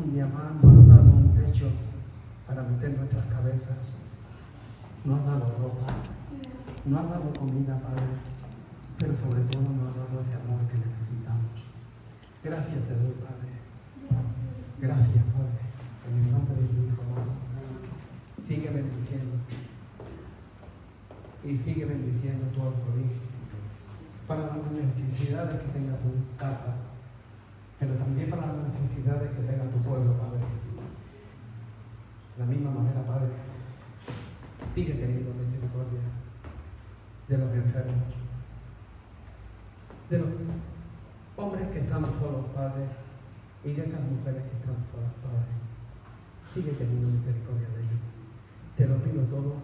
Un día más nos has dado un techo para meter nuestras cabezas. Nos has dado ropa. Nos has dado comida, Padre. Pero sobre todo nos has dado ese amor que necesitamos. Gracias te doy, Padre. Gracias, Padre. En el nombre de tu Hijo. Sigue bendiciendo. Y sigue bendiciendo tu alcoholismo. Para las necesidades que tenga tu casa, pero también para las necesidades que tenga tu pueblo, Padre. De la misma manera, Padre, sigue teniendo misericordia de los enfermos, de los hombres que están solos, Padre, y de esas mujeres que están solas, Padre. Sigue teniendo misericordia de ellos. Te lo pido todo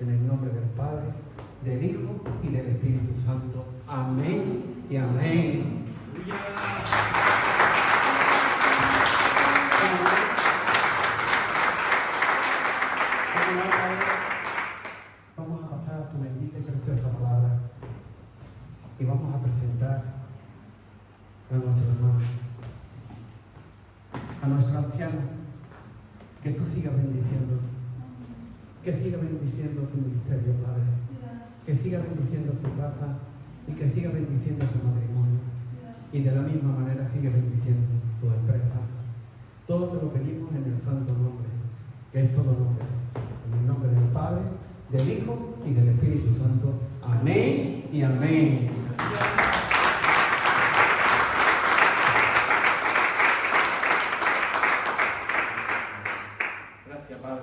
en el nombre del Padre, del Hijo y del Espíritu Santo. Amén y amén. Vamos a pasar a tu bendita y preciosa palabra y vamos a presentar a nuestro hermano, a nuestro anciano, que tú sigas bendiciendo, que siga bendiciendo su ministerio, Padre, que siga bendiciendo su casa y que siga bendiciendo su matrimonio y de la misma manera sigue bendiciendo su empresa. Todo te lo pedimos en el santo nombre, que es todo nombre, en el nombre del Padre, del Hijo y del Espíritu Santo. Amén y amén. Gracias, Padre.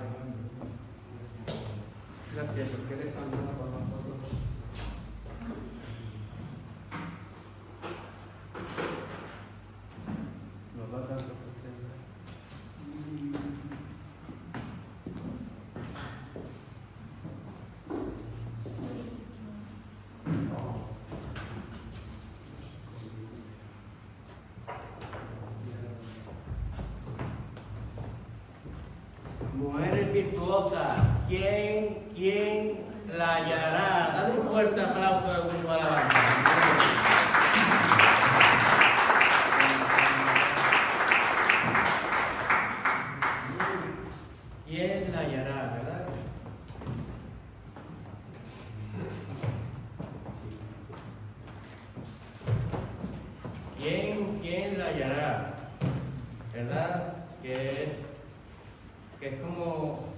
Gracias porque eres tan bueno con nosotros. Nos da tanto sustento. Mujeres virtuosas, ¿quién la hallará? Dad un fuerte aplauso al grupo de alabanza. ¿Quién la hallará, verdad? ¿Quién la hallará? ¿Verdad? Que es como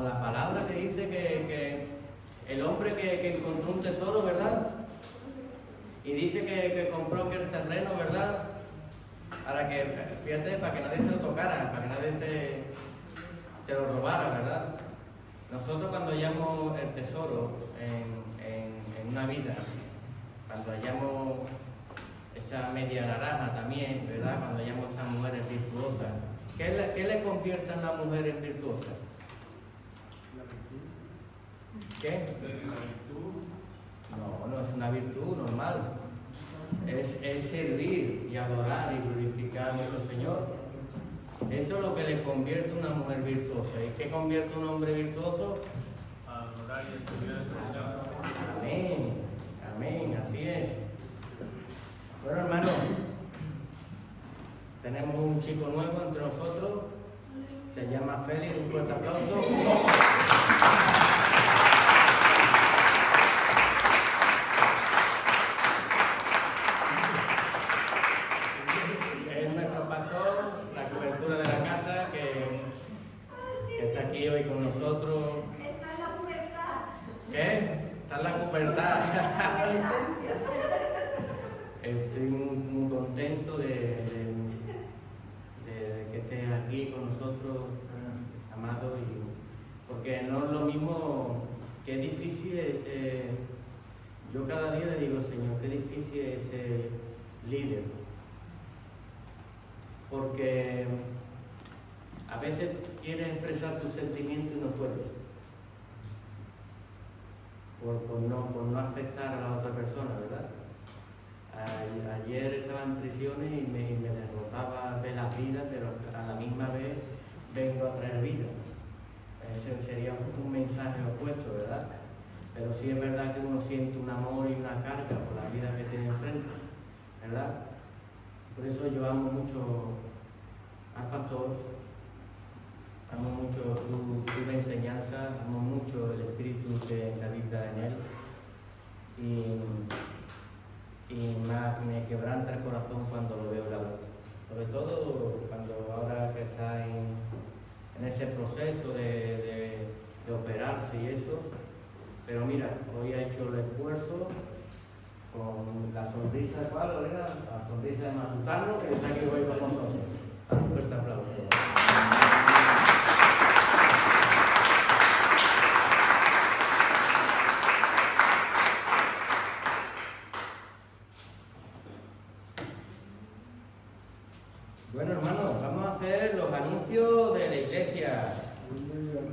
la palabra que dice que el hombre que encontró un tesoro, ¿verdad? Y dice que compró aquel terreno, ¿verdad? Para que, fíjate, para que nadie se lo tocara, para que nadie se lo robara, ¿verdad? Nosotros cuando hallamos el tesoro en una vida, cuando hallamos esa media naranja también, ¿verdad? Cuando hallamos esas mujeres virtuosas, ¿qué le convierte a una mujer en virtuosa? La virtud. ¿Qué? La virtud. No es una virtud normal. Es servir y adorar y glorificar a nuestro Señor. Eso es lo que le convierte a una mujer virtuosa. ¿Y qué convierte a un hombre virtuoso? A adorar y a servir al Señor. Amén, amén, así es. Bueno, hermano, tenemos un chico nuevo entre nosotros. Se llama Félix, un fuerte aplauso. Es nuestro pastor, la cobertura de la casa, que está aquí hoy con nosotros. Está en la pubertad. ¿Qué? Está en la pubertad. Estoy muy contento de que estés aquí con nosotros, amado, porque no es lo mismo, que es difícil. Yo cada día le digo, Señor, qué difícil es ser líder, porque a veces quieres expresar tus sentimientos y no puedes, por no afectar a la otra persona, ¿verdad? Ayer estaba en prisiones y me derrotaba de la vida, pero a la misma vez vengo a traer vida. Ese sería un mensaje opuesto, ¿verdad? Pero sí es verdad que uno siente un amor y una carga por la vida que tiene enfrente, ¿verdad? Por eso yo amo mucho a todo cuando ahora que está en ese proceso de operarse y eso. Pero mira, hoy ha hecho el esfuerzo con la sonrisa, ¿cuál, Lorena? La sonrisa de Matutano, que está aquí hoy con nosotros. Un fuerte aplauso. Bueno, hermanos, vamos a hacer los anuncios de la iglesia.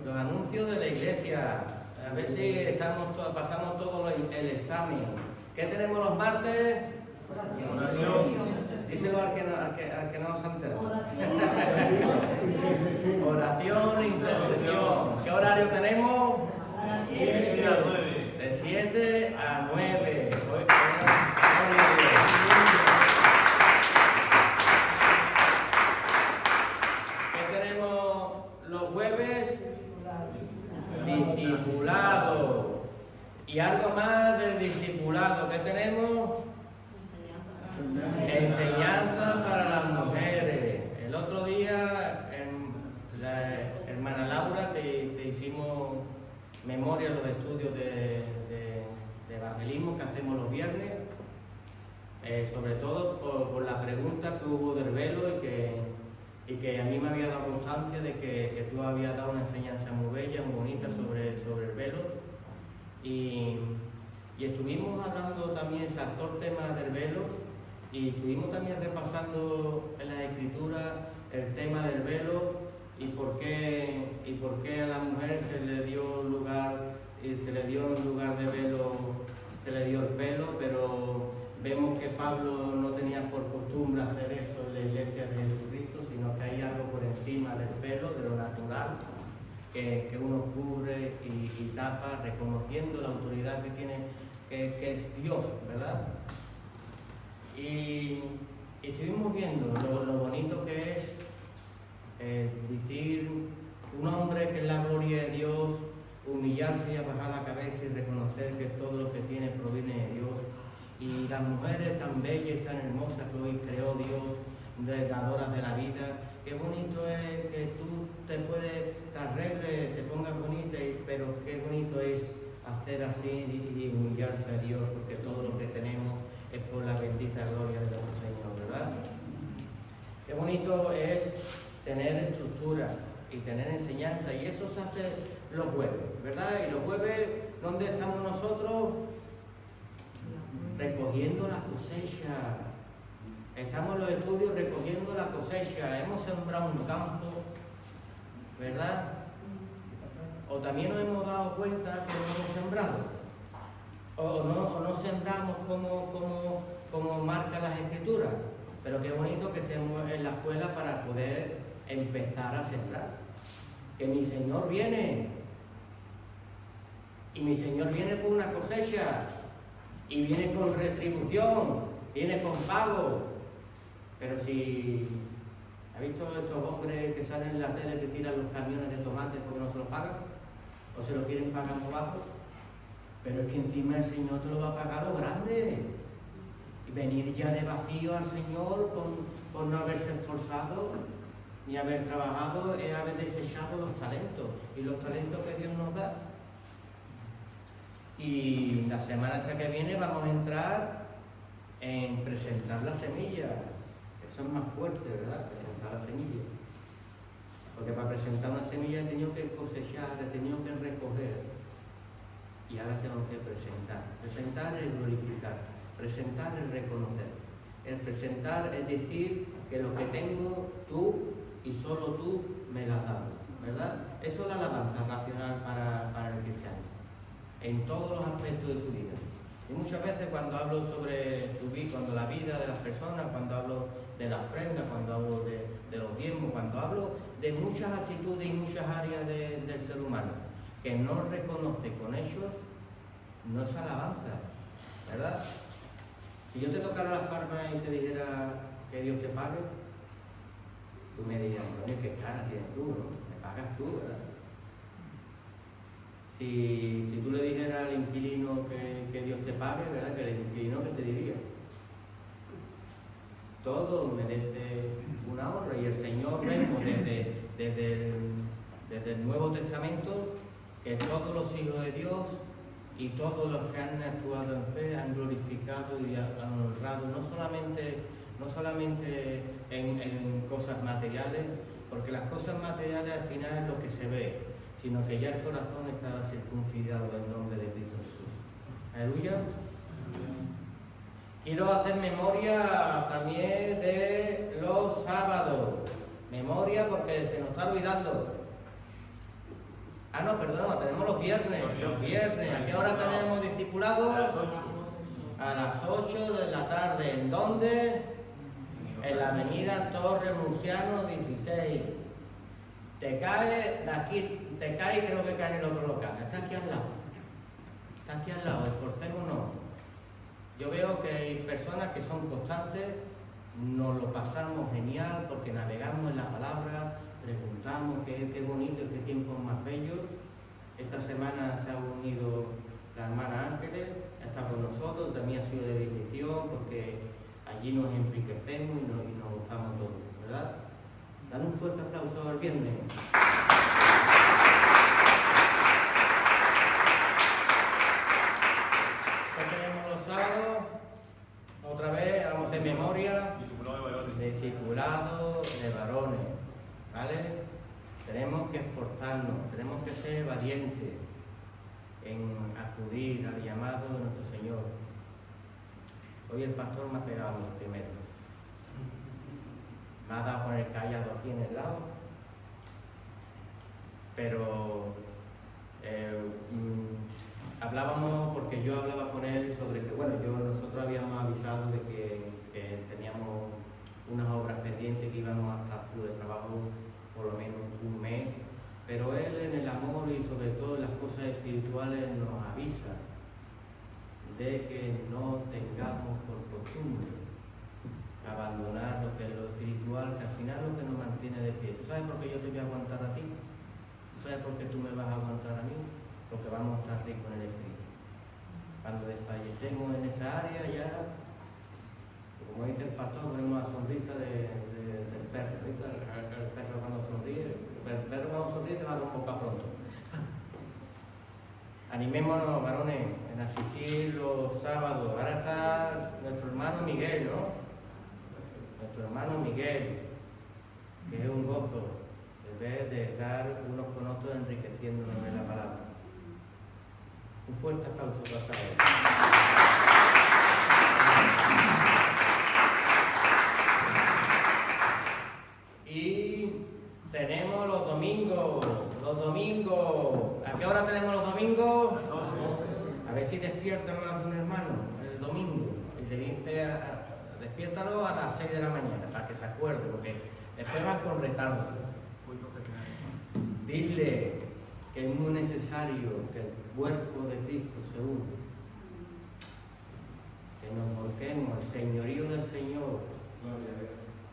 Los anuncios de la iglesia. A ver si pasamos todo el examen. ¿Qué tenemos los martes? Díselo al que no se ha enterado. Oración e intercesión. ¿Qué horario tenemos? A las 7 a 9. De 7 a 9. ¿Qué tenemos los jueves? Discipulado. Y algo más del discipulado. ¿Qué tenemos? Enseñanza para las mujeres. El otro día, la hermana Laura, te hicimos memoria de los estudios de evangelismo que hacemos los viernes, sobre todo por la pregunta que hubo del velo y que a mí me había dado constancia de que tú habías dado una enseñanza muy bella, muy bonita sobre el velo. Y estuvimos hablando también, saltó el tema del velo, y estuvimos también repasando en las escrituras el tema del velo y por qué a la mujer se le dio lugar, se le dio en lugar de velo, se le dio el pelo, pero vemos que Pablo no tenía por costumbre hacer eso en la iglesia de Jesucristo, sino que hay algo por encima del pelo, de lo natural, que uno cubre y tapa, reconociendo la autoridad que tiene, que es Dios, ¿verdad? Y estuvimos viendo lo bonito que es decir un hombre que es la gloria de Dios, humillarse y bajar la cabeza y reconocer que todo lo que tiene proviene de Dios. Y las mujeres tan bellas y tan hermosas que hoy creó Dios, dadoras de la vida. Qué bonito es que tú te arregles, te pongas bonita, pero qué bonito es hacer así y humillarse a Dios, porque todo lo que tenemos es por la bendita gloria de nuestro Señor, ¿verdad? Qué bonito es tener estructura y tener enseñanza, y eso se hace los jueves, ¿verdad? Y los jueves, ¿dónde estamos nosotros? Recogiendo la cosecha. Estamos en los estudios recogiendo la cosecha. Hemos sembrado un campo, ¿verdad? O también nos hemos dado cuenta que no hemos sembrado. O no sembramos como marca las escrituras. Pero qué bonito que estemos en la escuela para poder empezar a sembrar. Que mi Señor viene. Y mi Señor viene con una cosecha. Y viene con retribución. Viene con pago. Pero si... ¿Ha visto estos hombres que salen en la tele que tiran los camiones de tomates porque no se los pagan? ¿O se lo quieren pagar muy bajo? Pero es que encima el Señor te lo va a pagar lo grande. Y venir ya de vacío al Señor por no haberse esforzado ni haber trabajado es haber desechado los talentos. Y los talentos que Dios nos da. Y la semana hasta que viene vamos a entrar en presentar la semilla. Eso es más fuerte, ¿verdad? Presentar la semilla. Porque para presentar una semilla he tenido que cosechar, he tenido que recoger. Y ahora tengo que presentar. Presentar es glorificar. Presentar es reconocer. El presentar es decir que lo que tengo tú y solo tú me lo has dado, ¿verdad? Eso es la alabanza racional para el cristiano. En todos los aspectos de su vida. Y muchas veces cuando hablo sobre tu vida, cuando la vida de las personas, cuando hablo de la ofrenda, cuando hablo de los diezmos, cuando hablo de muchas actitudes y muchas áreas del ser humano, que no reconoce con ellos, no es alabanza, ¿verdad? Si yo te tocara las palmas y te dijera que Dios te pague, tú me dirías, Antonio, qué cara tienes tú, ¿no? Me pagas tú, ¿verdad? Si tú le dijeras al inquilino que Dios te pague, ¿verdad? Que el inquilino, ¿qué te diría? Todo merece ninguna honra. Y el Señor vemos desde el Nuevo Testamento que todos los hijos de Dios y todos los que han actuado en fe han glorificado y han honrado, no solamente en cosas materiales, porque las cosas materiales al final es lo que se ve, sino que ya el corazón está circuncidado en nombre de Cristo Jesús. Aleluya. Quiero hacer memoria también de los sábados. Memoria porque se nos está olvidando. Ah, no, perdón, tenemos los viernes. Los viernes. ¿A qué hora tenemos discipulados? A las 8. A las 8 de la tarde. ¿En dónde? En la avenida Torre Murciano 16. Te cae de aquí, te cae y creo que cae en el otro local. Está aquí al lado. Está aquí al lado, esforcémonos. Yo veo que hay personas que son constantes, nos lo pasamos genial porque navegamos en la palabra, preguntamos qué bonito y qué tiempos más bellos. Esta semana se ha unido la hermana Ángeles, está con nosotros, también ha sido de bendición porque allí nos enriquecemos y nos gozamos todos, ¿verdad? Dan un fuerte aplauso al viernes. Otra vez, vamos de memoria, discipulado de varones, ¿vale? Tenemos que esforzarnos, tenemos que ser valientes en acudir al llamado de nuestro Señor. Hoy el pastor me ha pegado el primero. Me ha dado con el callado aquí en el lado, pero hablábamos, porque yo hablaba con él sobre que, bueno, nosotros habíamos avisado de que teníamos unas obras pendientes que íbamos hasta su de trabajo por lo menos un mes, pero él en el amor y sobre todo en las cosas espirituales nos avisa de que no tengamos por costumbre abandonar lo que es lo espiritual, que al final es lo que nos mantiene de pie. ¿Tú sabes por qué yo te voy a aguantar a ti? ¿Tú sabes por qué tú me vas a aguantar a mí? Porque vamos a estar ricos en el espíritu. Cuando desfallecemos en esa área ya, como dice el pastor, ponemos la sonrisa del perro. ¿Viste? El perro cuando sonríe, el perro cuando sonríe te va a dar un poco pronto. Animémonos, varones, en asistir los sábados. Ahora está nuestro hermano Miguel, ¿no? Nuestro hermano Miguel, que es un gozo de estar unos con otros enriqueciéndonos en la palabra. Un fuerte aplauso para él. Y tenemos los domingos. ¿A qué hora tenemos los domingos? A ver si despiertan más de un hermano el domingo. Y le dice, despiértalo a las 6 de la mañana para que se acuerde, porque después van con retardo. Dile que es muy necesario que el cuerpo de Cristo se una, que nos volquemos el señorío del Señor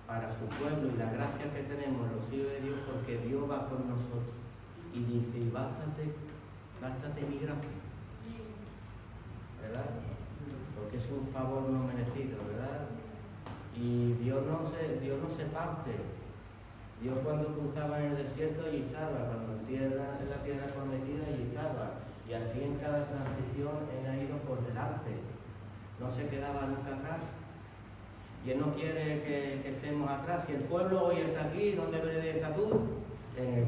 para su pueblo y la gracia que tenemos los hijos de Dios, porque Dios va con nosotros y dice, y bástate mi gracia, ¿verdad? Porque es un favor no merecido, ¿verdad? Y Dios no se parte. Dios cuando cruzaba en el desierto allí estaba, cuando en la tierra prometida allí estaba, y así en cada transición Él ha ido por delante, no se quedaba nunca atrás, y Él no quiere que estemos atrás. Si el pueblo hoy está aquí, ¿dónde deberías estar tú? En el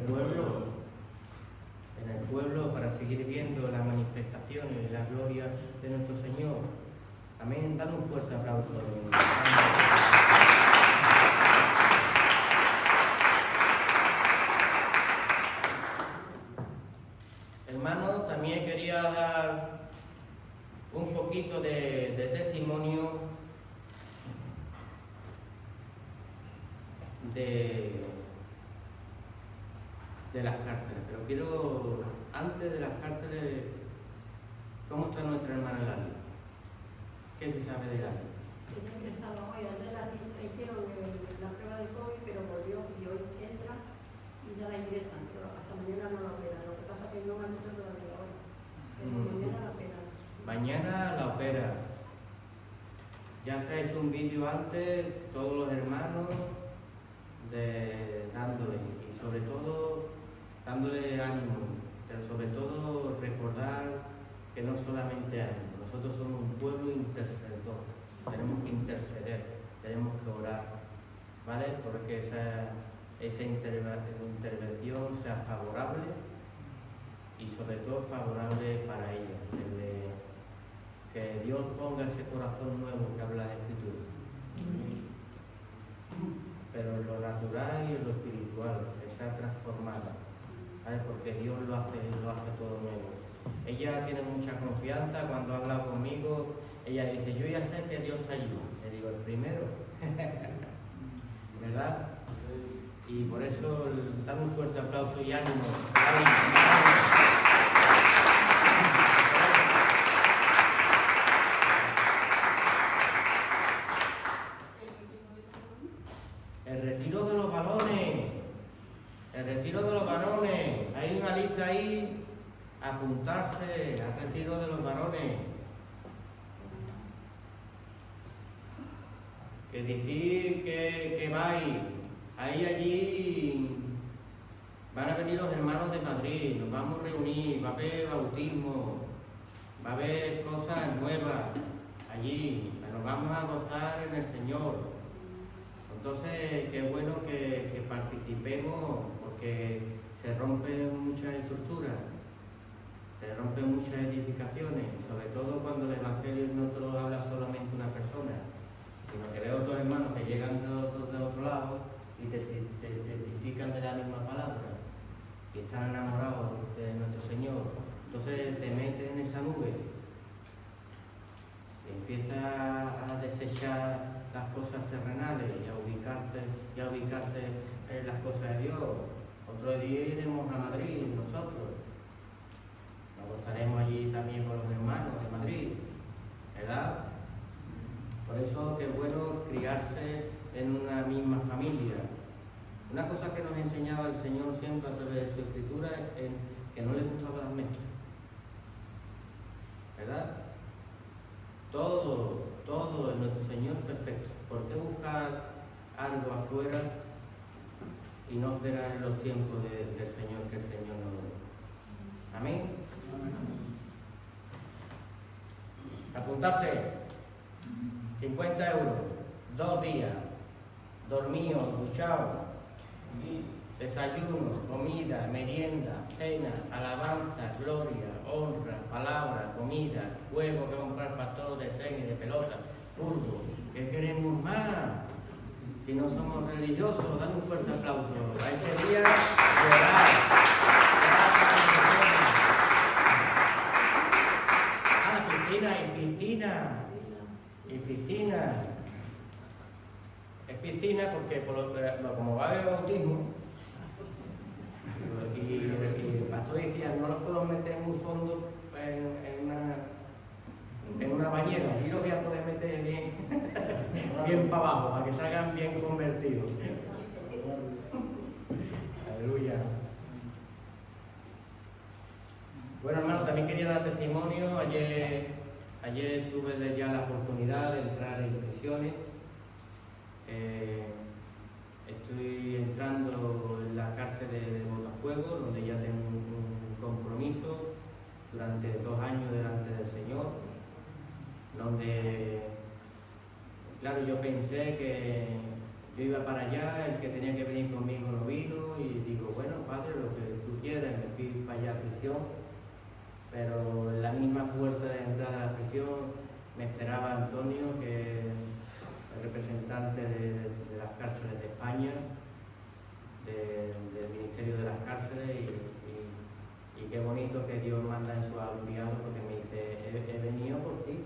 pueblo para seguir viendo las manifestaciones y la gloria de nuestro Señor. Amén, dale un fuerte aplauso. Hermano, también quería dar un poquito de testimonio de las cárceles, pero quiero, antes de las cárceles, ¿cómo está nuestra hermana Lali? ¿Qué se sabe de Lali? Es ingresado hoy, ayer hicieron la prueba de COVID, pero volvió y hoy entra y ya la ingresan, pero hasta mañana no la operan. Lo que pasa es que no me han dicho todavía hoy, pero mañana la operan. Mañana la opera. Ya se ha hecho un vídeo antes, todos los hermanos, dándole, y sobre todo dándole ánimo, pero sobre todo recordar que no solamente ánimo, nosotros somos un pueblo intercedor, tenemos que interceder, tenemos que orar, ¿vale? Porque esa intervención sea favorable y sobre todo favorable para ella, que Dios ponga ese corazón nuevo que habla la Escritura, pero en lo natural y en lo espiritual, que sea transformada, ¿vale? Porque Dios lo hace todo nuevo. Ella tiene mucha confianza, cuando habla conmigo, ella dice, yo ya sé que Dios está allí. Le digo, el primero, ¿verdad? Y por eso, dame un fuerte aplauso y ánimo. El retiro de los varones, hay una lista ahí, apuntarse al retiro de los varones. Que decir que vais, allí van a venir los hermanos de Madrid, nos vamos a reunir, va a haber bautismo, va a haber cosas nuevas allí, nos vamos a gozar en el Señor. Entonces, qué bueno que participemos, porque se rompen muchas estructuras, se rompen muchas edificaciones, sobre todo cuando el Evangelio no te lo habla solamente una persona, sino que veo otros hermanos que llegan de otro lado y te testifican de la misma palabra y están enamorados de nuestro Señor. Entonces te metes en esa nube y empiezas a desechar las cosas terrenales y a ubicarte en las cosas de Dios. Otro día iremos a Madrid nosotros, nos gozaremos allí también con los hermanos de Madrid, ¿verdad? Por eso que es bueno criarse en una misma familia. Una cosa que nos enseñaba el Señor siempre a través de su Escritura es que no le gustaban las mezclas, ¿verdad? Todo en nuestro Señor perfecto. ¿Por qué buscar algo afuera y no esperar en los tiempos del Señor, que el Señor nos dé? Amén. Apuntarse 50 euros, 2 días, dormido, duchado, desayuno, comida, merienda, cena, alabanza, gloria, honra, palabra, comida, juego que comprar para todos, de tenis, de pelota, fútbol. ¿Qué queremos más? Si no somos religiosos, dan un fuerte aplauso. A ese día de orar. Piscina. Es piscina porque como va a haber bautismo, y el pastor decía, no los puedo meter muy fondo en una bañera, y los voy a poder meter bien para abajo, para que salgan bien convertidos. Aleluya. Bueno, hermano, también quería dar testimonio. Ayer tuve ya la oportunidad de entrar en misiones. Estoy entrando en la cárcel de Botafuego, donde ya tengo un compromiso durante 2 años delante del Señor, donde, claro, yo pensé que yo iba para allá, el que tenía que venir conmigo no vino, y digo, bueno, Padre, lo que tú quieras, me fui para allá a prisión, pero en la misma puerta de entrada a la prisión me esperaba Antonio, que es el representante de las cárceles de España, del Ministerio de las Cárceles, y qué bonito que Dios manda en su enviado, porque me dice, he venido por ti.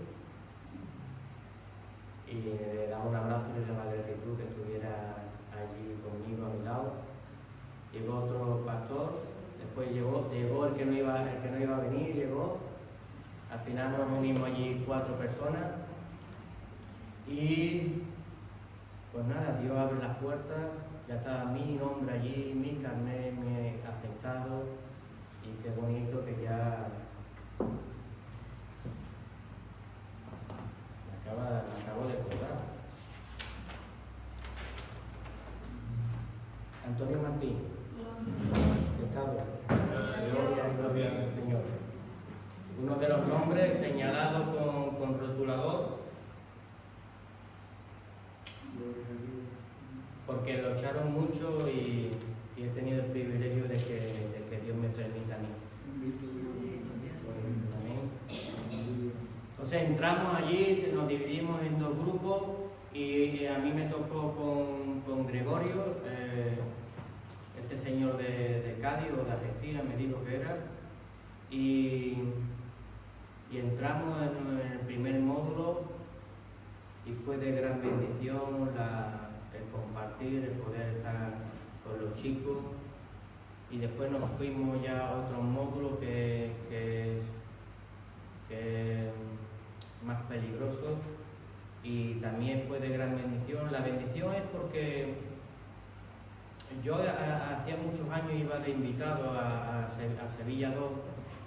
Y le daba un abrazo y le daba gratitud que estuviera allí conmigo a mi lado. Llegó otro pastor, después llegó el que no iba a venir, llegó. Al final nos unimos allí 4 personas y pues nada, Dios abre las puertas, ya está mi nombre allí, mi carnet me ha aceptado, y qué bonito que ya me acabo de acordar. Antonio Martín, Estado. Gloria al Señor. Uno de los nombres señalados con rotulador, porque lo echaron mucho y he tenido el privilegio de que Dios me permita a mí. Amén. Entonces entramos allí, nos dividimos en dos grupos y a mí me tocó con Gregorio, este señor de Cádiz o de Algeciras me dijo que era, y entramos en el primer módulo y fue de gran bendición el compartir, el poder estar con los chicos, y después nos fuimos ya a otro módulo que es más peligroso y también fue de gran bendición. La bendición es porque yo hacía muchos años iba de invitado a Sevilla 2,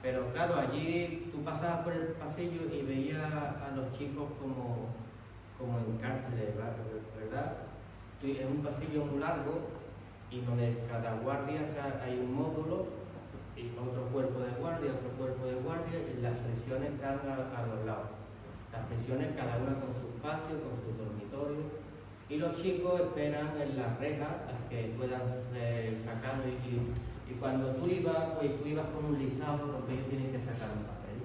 pero claro, allí tú pasabas por el pasillo y veías a los chicos como en cárceles, ¿verdad? Es un pasillo muy largo y donde cada guardia hay un módulo y otro cuerpo de guardia, y las prisiones están a los lados. Las prisiones cada una con sus patios, con sus dormitorios, y los chicos esperan en las rejas a que puedan ser sacados y cuando tú ibas, pues tú ibas con un listado porque ellos tienen que sacar un papel.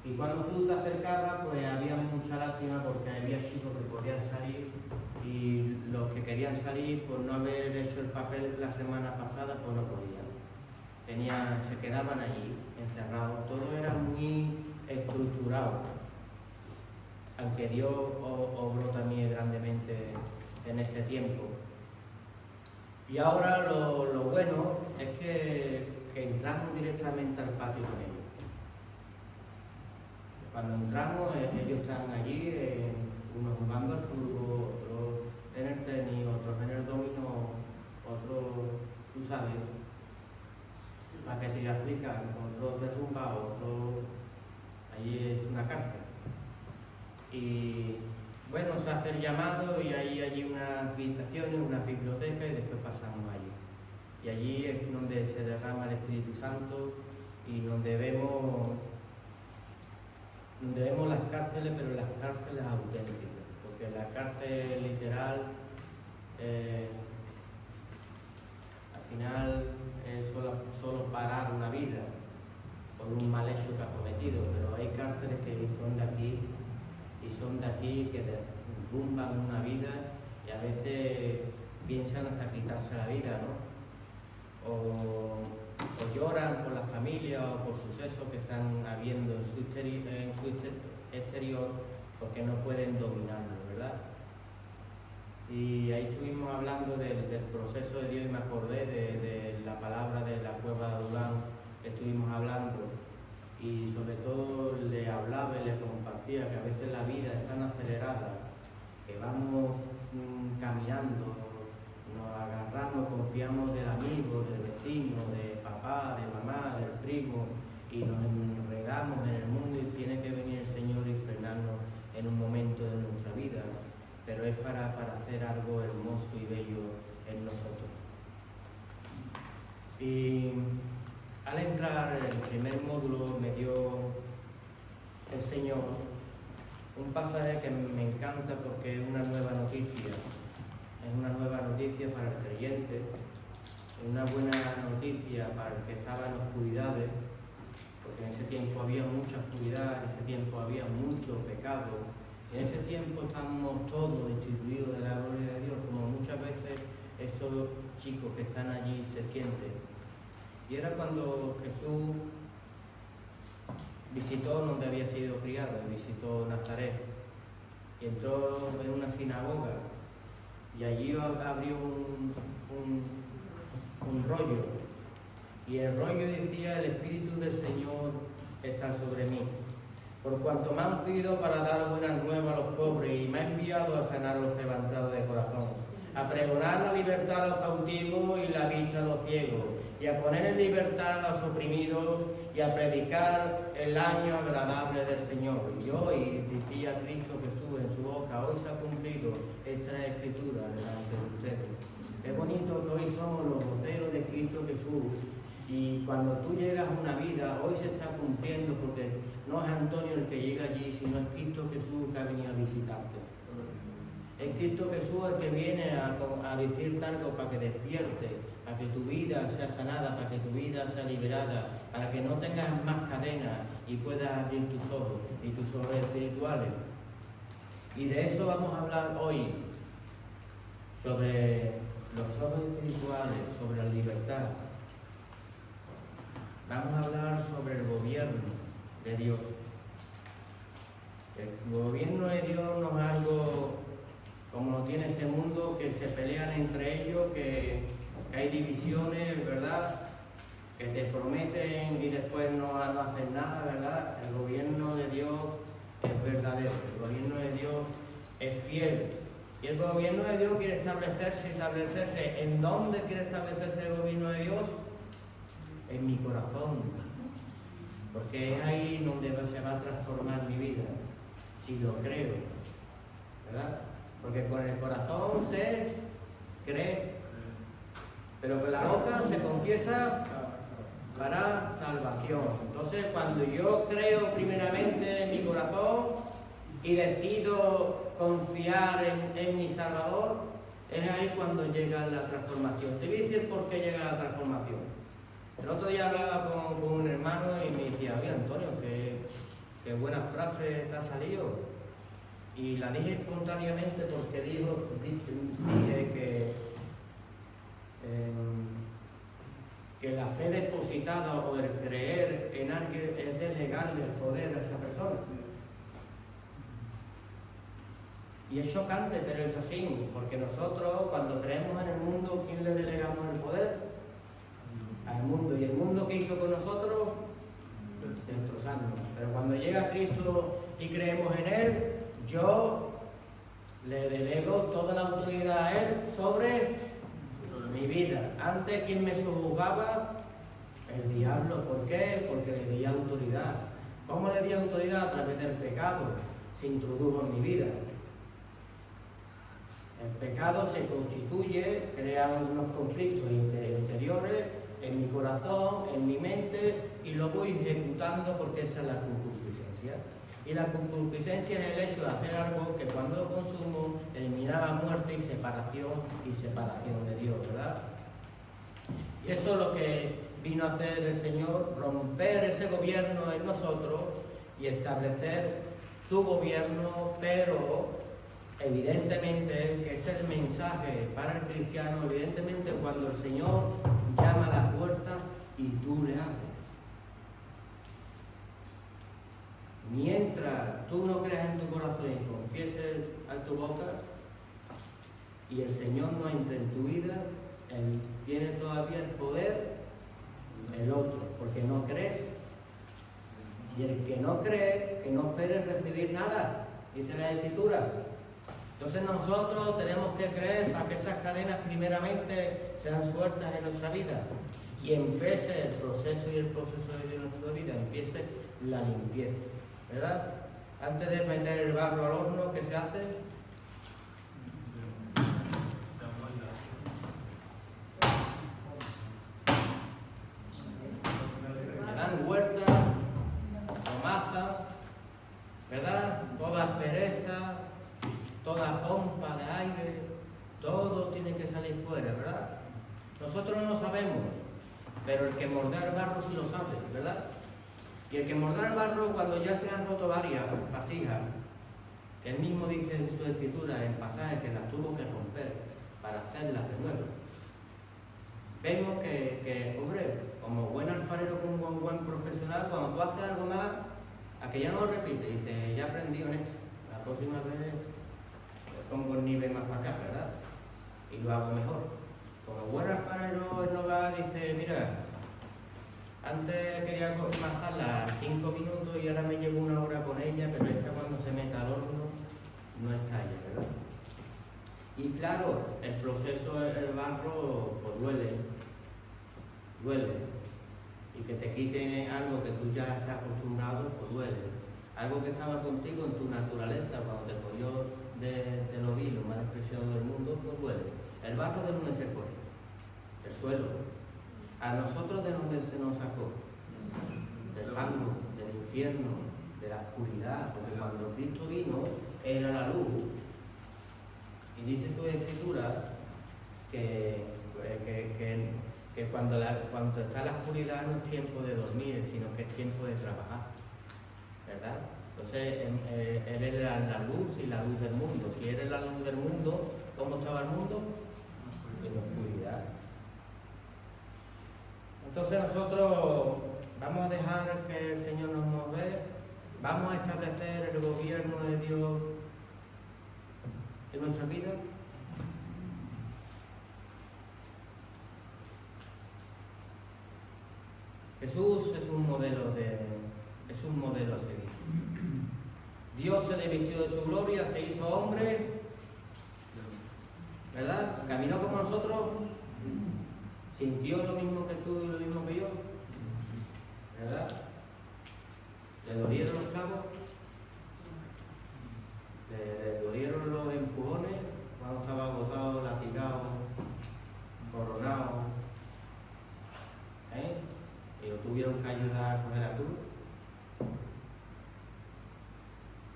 Y cuando tú te acercabas, pues había mucha lástima porque había chicos que podían salir y los que querían salir por no haber hecho el papel la semana pasada, pues no podían. Se quedaban allí, encerrados. Todo era muy estructurado. Aunque Dios obró también grandemente en ese tiempo. Y ahora lo bueno es que entramos directamente al patio con ellos. Cuando entramos, ellos están allí, unos jugando al fútbol, otros en el tenis, otros en el dominó, otros, tú sabes, para que te iba a explicar, otros derrumbados, otros, allí es una cárcel. Y bueno, se hace el llamado y hay allí unas habitaciones, unas bibliotecas y después pasamos allí. Y allí es donde se derrama el Espíritu Santo y donde vemos las cárceles, pero las cárceles auténticas, porque la cárcel literal al final es solo parar una vida por un mal hecho que ha cometido, pero hay cárceles que son de aquí que derrumban una vida y a veces piensan hasta quitarse la vida, ¿no? O lloran por la familia o por sucesos que están habiendo en su exterior porque no pueden dominarlo, ¿verdad? Y ahí estuvimos hablando del proceso de Dios y me acordé de la palabra de la cueva de Adulán, estuvimos hablando y sobre todo le hablaba y le compartía que a veces la vida es tan acelerada que vamos caminando, nos agarramos, confiamos del amigo, del vecino, de papá, de mamá, del primo y nos enredamos en el mundo y tiene que venir el Señor y frenarnos en un momento de nuestra vida, ¿no? Pero es para hacer algo hermoso y bello en nosotros. Y al entrar en el primer módulo me dio el Señor un pasaje que me encanta porque es una nueva noticia. Es una nueva noticia para el creyente, es una buena noticia para el que estaba en oscuridades, porque en ese tiempo había mucha oscuridad, en ese tiempo había mucho pecado, en ese tiempo estábamos todos destituidos de la gloria de Dios, como muchas veces esos chicos que están allí se sienten. Y era cuando Jesús visitó donde había sido criado, visitó Nazaret, y entró en una sinagoga, y allí abrió un rollo, y el rollo decía: el Espíritu del Señor está sobre mí, por cuanto me ha ungido para dar buenas nuevas a los pobres, y me ha enviado a sanar a los quebrantados de corazón, a pregonar la libertad a los cautivos y la vista a los ciegos, y a poner en libertad a los oprimidos, y a predicar el año agradable del Señor. Y hoy, decía Cristo Jesús en su boca, hoy se ha cumplido esta escritura delante de ustedes. Qué bonito que hoy somos los voceros de Cristo Jesús. Y cuando tú llegas a una vida, hoy se está cumpliendo, porque no es Antonio el que llega allí, sino es Cristo Jesús que ha venido a visitarte. Es Cristo Jesús el que viene a decirte algo para que despierte, para que tu vida sea sanada, para que tu vida sea liberada, para que no tengas más cadenas y puedas abrir tus ojos y tus ojos espirituales. Y de eso vamos a hablar hoy, sobre los ojos espirituales, sobre la libertad. Vamos a hablar sobre el gobierno de Dios. El gobierno de Dios no es algo como lo tiene este mundo, que se pelean entre ellos, que hay divisiones, ¿verdad? Que te prometen y después no hacen nada, ¿verdad? El gobierno de Dios es verdadero, el gobierno de Dios es fiel. Y el gobierno de Dios quiere establecerse. ¿En dónde quiere establecerse el gobierno de Dios? En mi corazón, porque es ahí donde se va a transformar mi vida, si lo creo, ¿verdad? Porque con el corazón se cree, pero con la boca se confiesa para salvación. Entonces, cuando yo creo primeramente en mi corazón y decido confiar en mi Salvador, es ahí cuando llega la transformación. Te voy a decir por qué llega la transformación. El otro día hablaba con un hermano y me decía, oye Antonio, qué buena frase te ha salido. Y la dije espontáneamente porque dije que la fe depositada o el creer en alguien es delegarle el poder a esa persona. Y es chocante, pero es así, porque nosotros cuando creemos en el mundo, ¿quién le delegamos el poder? Al mundo. ¿Y el mundo qué hizo con nosotros? Destrozarnos. Pero cuando llega Cristo y creemos en Él, yo le delego toda la autoridad a Él sobre mi vida. Antes, ¿quién me subjugaba? El diablo. ¿Por qué? Porque le di autoridad. ¿Cómo le di autoridad? A través del pecado. Se introdujo en mi vida. El pecado se constituye, crea unos conflictos interiores en mi corazón, en mi mente, y lo voy ejecutando porque esa es la concupiscencia. Y la concupiscencia es el hecho de hacer algo que cuando lo consumo eliminaba muerte y separación de Dios, ¿verdad? Y eso es lo que vino a hacer el Señor, romper ese gobierno en nosotros y establecer su gobierno, pero evidentemente que es el mensaje para el cristiano, evidentemente cuando el Señor llama a la puerta y tú le abres. Mientras tú no creas en tu corazón y confieses a tu boca y el Señor no entre en tu vida, Él tiene todavía el poder, el otro, porque no crees. Y el que no cree, que no espere recibir nada, dice la Escritura. Entonces nosotros tenemos que creer para que esas cadenas primeramente sean sueltas en nuestra vida y empiece el proceso de nuestra vida, empiece la limpieza, ¿verdad? Antes de meter el barro al horno, ¿qué se hace? Le dan huerta, tomaza, ¿verdad? Toda aspereza, toda pompa de aire, todo tiene que salir fuera, ¿verdad? Nosotros no lo sabemos, pero el que mordea el barro sí lo sabe, ¿verdad? Y el que mordea el barro, cuando ya se han roto varias vasijas, él mismo dice en su escritura, en pasaje, que las tuvo que romper para hacerlas de nuevo. Vemos que hombre, como buen alfarero, como un buen profesional, cuando tú haces algo más, a que ya no lo repite, dice, ya aprendí en eso, la próxima vez pongo el nivel más para acá, ¿verdad? Y lo hago mejor. Como buen alfarero, él no va, dice, mira, antes quería masarla 5 minutos y ahora me llevo 1 hora con ella, pero esta cuando se meta al horno no está ella, ¿verdad? Y claro, el proceso del barro pues duele. Y que te quiten algo que tú ya estás acostumbrado, pues duele. Algo que estaba contigo en tu naturaleza, cuando te cogió de lo vil, lo más despreciado del mundo, pues duele. ¿El barro de dónde se coge? El suelo. ¿A nosotros de dónde se nos sacó? Del fango, del infierno, de la oscuridad, porque cuando Cristo vino era la luz. Y dice su escritura que cuando está la oscuridad no es tiempo de dormir, sino que es tiempo de trabajar, ¿verdad? Entonces Él es la luz y la luz del mundo. Si Él es la luz del mundo, ¿cómo estaba el mundo? En oscuridad. Entonces nosotros vamos a dejar que el Señor nos mueva, vamos a establecer el gobierno de Dios en nuestra vida. Jesús es un modelo a seguir. Dios se le vistió de su gloria, se hizo hombre, ¿verdad? Caminó como nosotros, sintió lo mismo que tú y lo mismo que yo, ¿verdad? Le dolieron los clavos, le dolieron los empujones cuando estaba agotado, latigado, coronado, y lo tuvieron que ayudar a coger la cruz,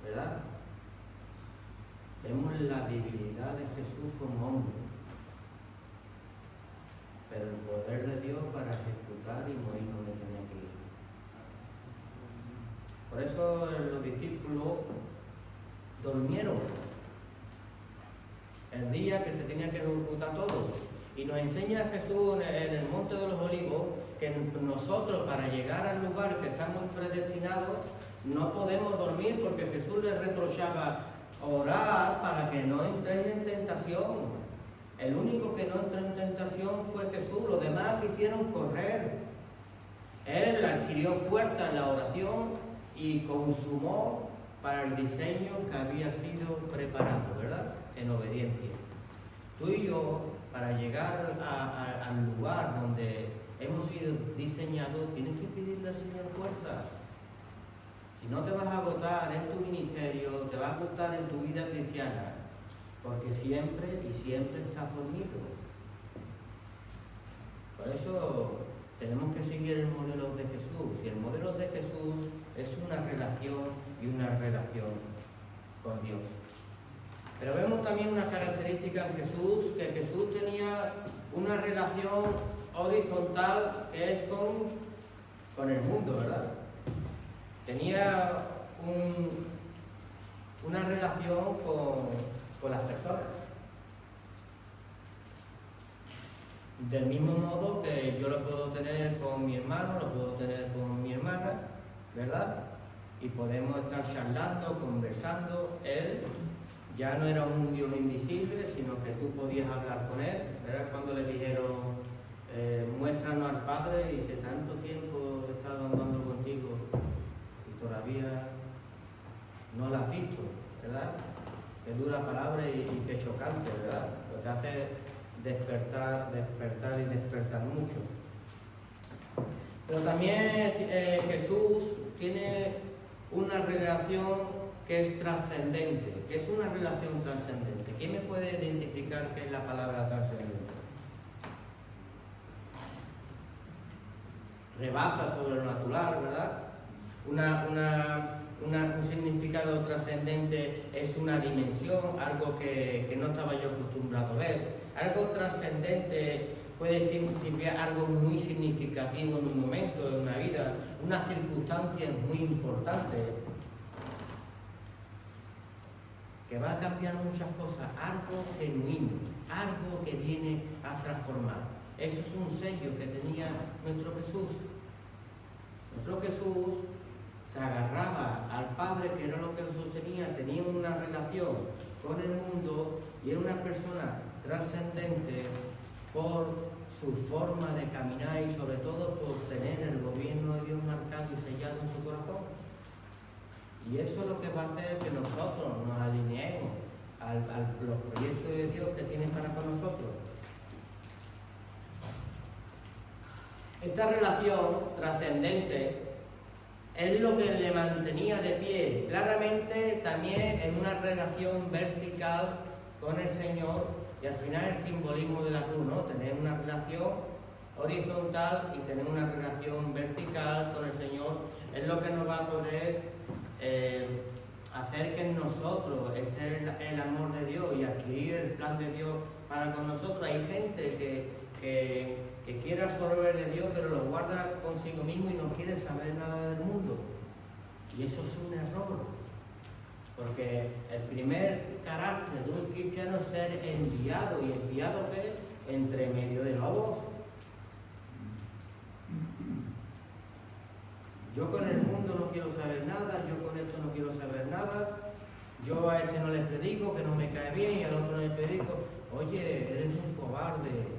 ¿verdad? Vemos la debilidad de Jesús como hombre, pero el poder de Dios para ejecutar y morir donde tenía que ir. Por eso los discípulos durmieron el día que se tenía que ejecutar todo. Y nos enseña Jesús en el Monte de los Olivos que nosotros, para llegar al lugar que estamos predestinados, no podemos dormir, porque Jesús les reprochaba: orar para que no entréis en tentación. El único que no entró en tentación fue Jesús, los demás quisieron correr. Él adquirió fuerza en la oración y consumó para el diseño que había sido preparado, ¿verdad? En obediencia. Tú y yo, para llegar al lugar donde hemos sido diseñados, tienes que pedirle al Señor fuerza. Si no, te vas a agotar en tu ministerio, te vas a agotar en tu vida cristiana, porque siempre estás dormido. Por eso tenemos que seguir el modelo de Jesús. Y el modelo de Jesús es una relación con Dios. Pero vemos también una característica en Jesús, que Jesús tenía una relación horizontal, que es con el mundo, ¿verdad? Tenía una relación con las personas. Del mismo modo que yo lo puedo tener con mi hermano, lo puedo tener con mi hermana, ¿verdad? Y podemos estar charlando, conversando. Él ya no era un Dios invisible, sino que tú podías hablar con Él. ¿Verdad? Cuando le dijeron, muéstranos al Padre, y dice: tanto tiempo he estado andando contigo y todavía no la has visto, ¿verdad? Qué dura palabra y qué chocante, ¿verdad? Lo que hace despertar mucho. Pero también Jesús tiene una relación que es trascendente. ¿Qué es una relación trascendente? ¿Quién me puede identificar qué es la palabra trascendente? Rebasa sobre lo natural, ¿verdad? Un significado trascendente es una dimensión, algo que no estaba yo acostumbrado a ver. Algo trascendente puede significar algo muy significativo en un momento de una vida, una circunstancia muy importante, que va a cambiar muchas cosas, algo genuino, algo que viene a transformar. Eso es un sello que tenía nuestro Jesús. Nuestro Jesús se agarraba al Padre, que era lo que lo sostenía, tenía una relación con el mundo y era una persona trascendente por su forma de caminar y sobre todo por tener el gobierno de Dios marcado y sellado en su corazón. Y eso es lo que va a hacer que nosotros nos alineemos a los proyectos de Dios que tiene para con nosotros. Esta relación trascendente es lo que le mantenía de pie. Claramente también en una relación vertical con el Señor, Y al final el simbolismo de la cruz, ¿no? Tener una relación horizontal y tener una relación vertical con el Señor es lo que nos va a poder hacer que en nosotros esté el amor de Dios y adquirir el plan de Dios para con nosotros. Hay gente que quiere absorber de Dios, pero lo guarda consigo mismo y no quiere saber nada del mundo. Y eso es un error, porque el primer carácter de un cristiano es ser enviado. ¿Y enviado qué? Entre medio de lobos. Yo con el mundo no quiero saber nada, yo con esto no quiero saber nada, yo a este no le predico, que no me cae bien, y al otro no le predico. Oye, eres un cobarde.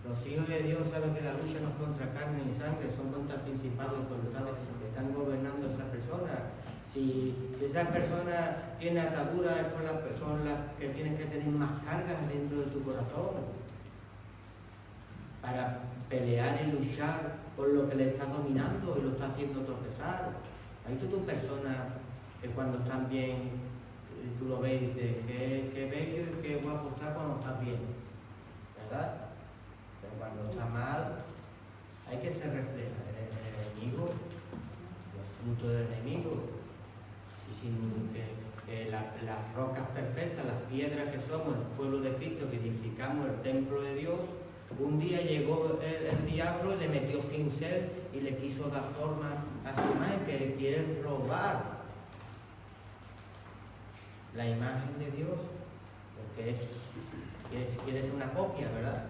Los hijos de Dios saben que la lucha no es contra carne ni sangre, son contra principados y potestades que están gobernando a esa persona. Si esa persona tiene ataduras, es con las que tienes que tener más cargas dentro de tu corazón para pelear y luchar por lo que le está dominando y lo está haciendo tropezar. Hay tu persona que cuando están bien, tú lo ves y dices, qué bello y qué guapo está cuando estás bien, ¿verdad? Pero cuando está mal, hay que se refleja el enemigo, los frutos del enemigo. Y sin que las rocas perfectas, las piedras que somos, el pueblo de Cristo, que edificamos el templo de Dios, un día llegó el diablo y le metió cincel y le quiso dar forma a su imagen, que quiere robar la imagen de Dios, porque quiere ser una copia, ¿verdad?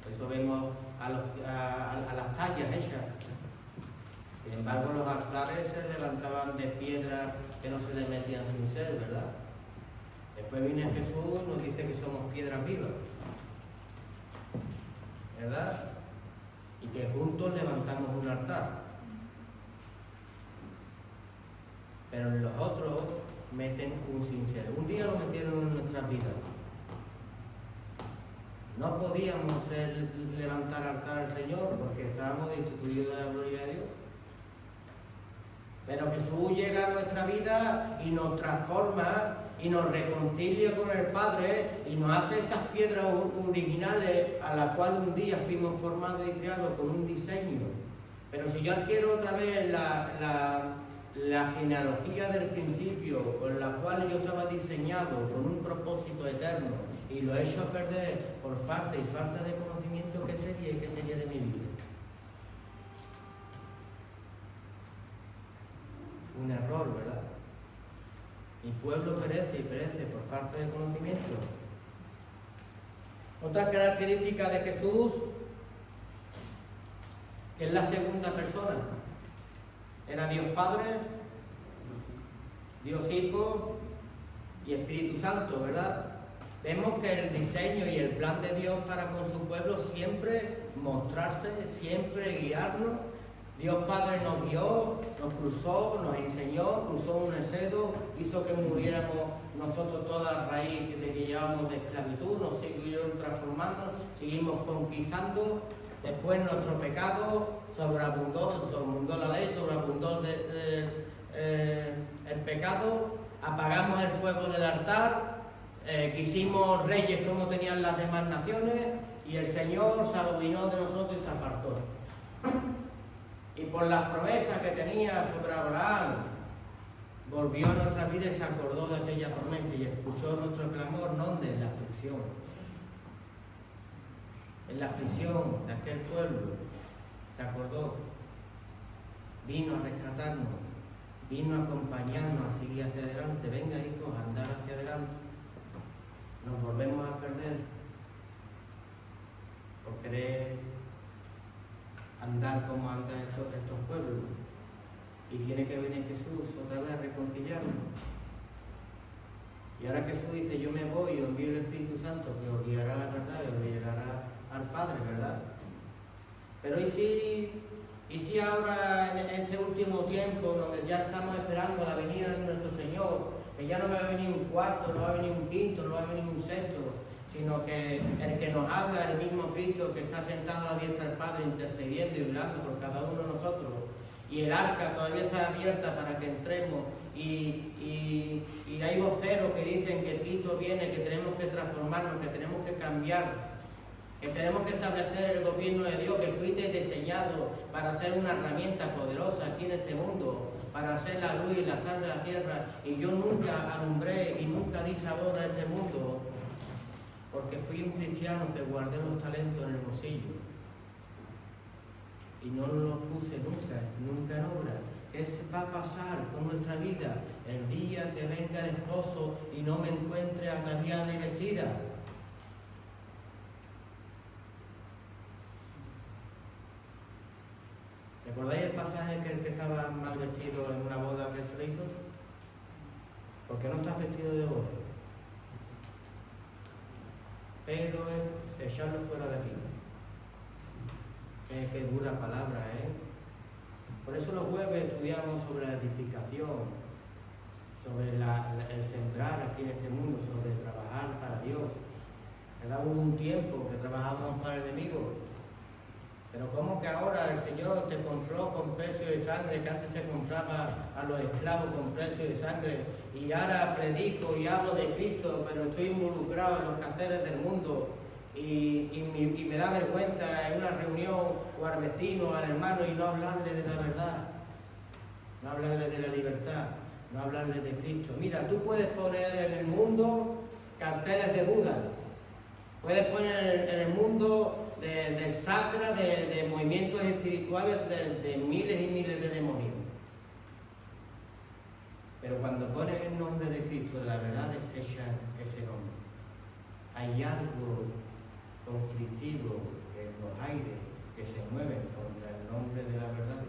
Por eso vemos a las tallas hechas. Sin embargo, los altares se levantaban de piedra que no se le metían cincel, ¿verdad? Después viene Jesús y nos dice que somos piedras vivas, ¿verdad? Y que juntos levantamos un altar. Pero los otros meten un cincel. Un día lo metieron en nuestras vidas. No podíamos levantar altar al Señor porque estábamos destituidos de la gloria de Dios. Pero Jesús llega a nuestra vida y nos transforma y nos reconcilia con el Padre y nos hace esas piedras originales a las cuales un día fuimos formados y creados con un diseño. Pero si yo adquiero otra vez la genealogía del principio, con la cual yo estaba diseñado con un propósito eterno, y lo he hecho perder por falta de conocimiento, ¿qué sería de mi vida? Un error, ¿verdad? Mi pueblo perece y perece por falta de conocimiento. Otra característica de Jesús, que es la segunda persona. Era Dios Padre, Dios Hijo y Espíritu Santo, ¿verdad? Vemos que el diseño y el plan de Dios para con su pueblo siempre mostrarse, siempre guiarnos. Dios Padre nos guió, nos cruzó, nos enseñó, cruzó un excedo, hizo que muriéramos nosotros toda a raíz de que llevábamos de esclavitud, nos siguieron transformando, seguimos conquistando. Después nuestro pecado sobreabundó la ley, sobreabundó el pecado, apagamos el fuego del altar, quisimos reyes como tenían las demás naciones y el Señor se abominó de nosotros y se apartó. Y por las promesas que tenía sobre Abraham, volvió a nuestra vida y se acordó de aquella promesa y escuchó nuestro clamor, ¿dónde? En la aflicción. En la aflicción de aquel pueblo, se acordó. Vino a rescatarnos, vino a acompañarnos a seguir hacia adelante. Venga, hijos, a andar hacia adelante. Nos volvemos a perder por querer andar como andan estos pueblos. Y tiene que venir Jesús otra vez a reconciliarnos. Y ahora Jesús dice, yo me voy y os envío el Espíritu Santo que os guiará a la verdad y os llegará al Padre, ¿verdad? Pero ¿y si ahora en este último tiempo, donde ya estamos esperando la venida de nuestro Señor, que ya no va a venir un cuarto, no va a venir un quinto, no va a venir un sexto, sino que el que nos habla es el mismo Cristo que está sentado a la diestra del Padre intercediendo y velando por cada uno de nosotros? y el arca todavía está abierta para que entremos, y hay voceros que dicen que Cristo viene, que tenemos que transformarnos, que tenemos que cambiar, que tenemos que establecer el gobierno de Dios, que fuiste diseñado para ser una herramienta poderosa aquí en este mundo, para ser la luz y la sal de la tierra, y yo nunca alumbré y nunca di sabor a este mundo, porque fui un cristiano que guardé los talentos en el bolsillo y no los puse nunca en obra. ¿Qué va a pasar con nuestra vida el día que venga el esposo y no me encuentre ataviada y vestida? ¿Recordáis el pasaje que el que estaba mal vestido en una boda que se le hizo? ¿Por qué no estás vestido de boda? Pero es echarlo fuera de aquí. Qué dura palabra, ¿eh? Por eso los jueves estudiamos sobre la edificación, sobre el sembrar aquí en este mundo, sobre trabajar para Dios. ¿Verdad? Hubo un tiempo que trabajábamos para el enemigo, pero ¿cómo que ahora el Señor te compró con precio de sangre, que antes se compraba a los esclavos con precio de sangre, y ahora predico y hablo de Cristo, pero estoy involucrado en los quehaceres del mundo, y me da vergüenza en una reunión o al vecino, al hermano, y no hablarle de la verdad, no hablarle de la libertad, no hablarle de Cristo? Mira, tú puedes poner en el mundo carteles de Buda, puedes poner en el mundo del sacra, de movimientos espirituales de miles y miles de demonios. Pero cuando pones el nombre de Cristo, de la verdad, desechan ese nombre. Hay algo conflictivo en los aires que se mueven contra el nombre de la verdad.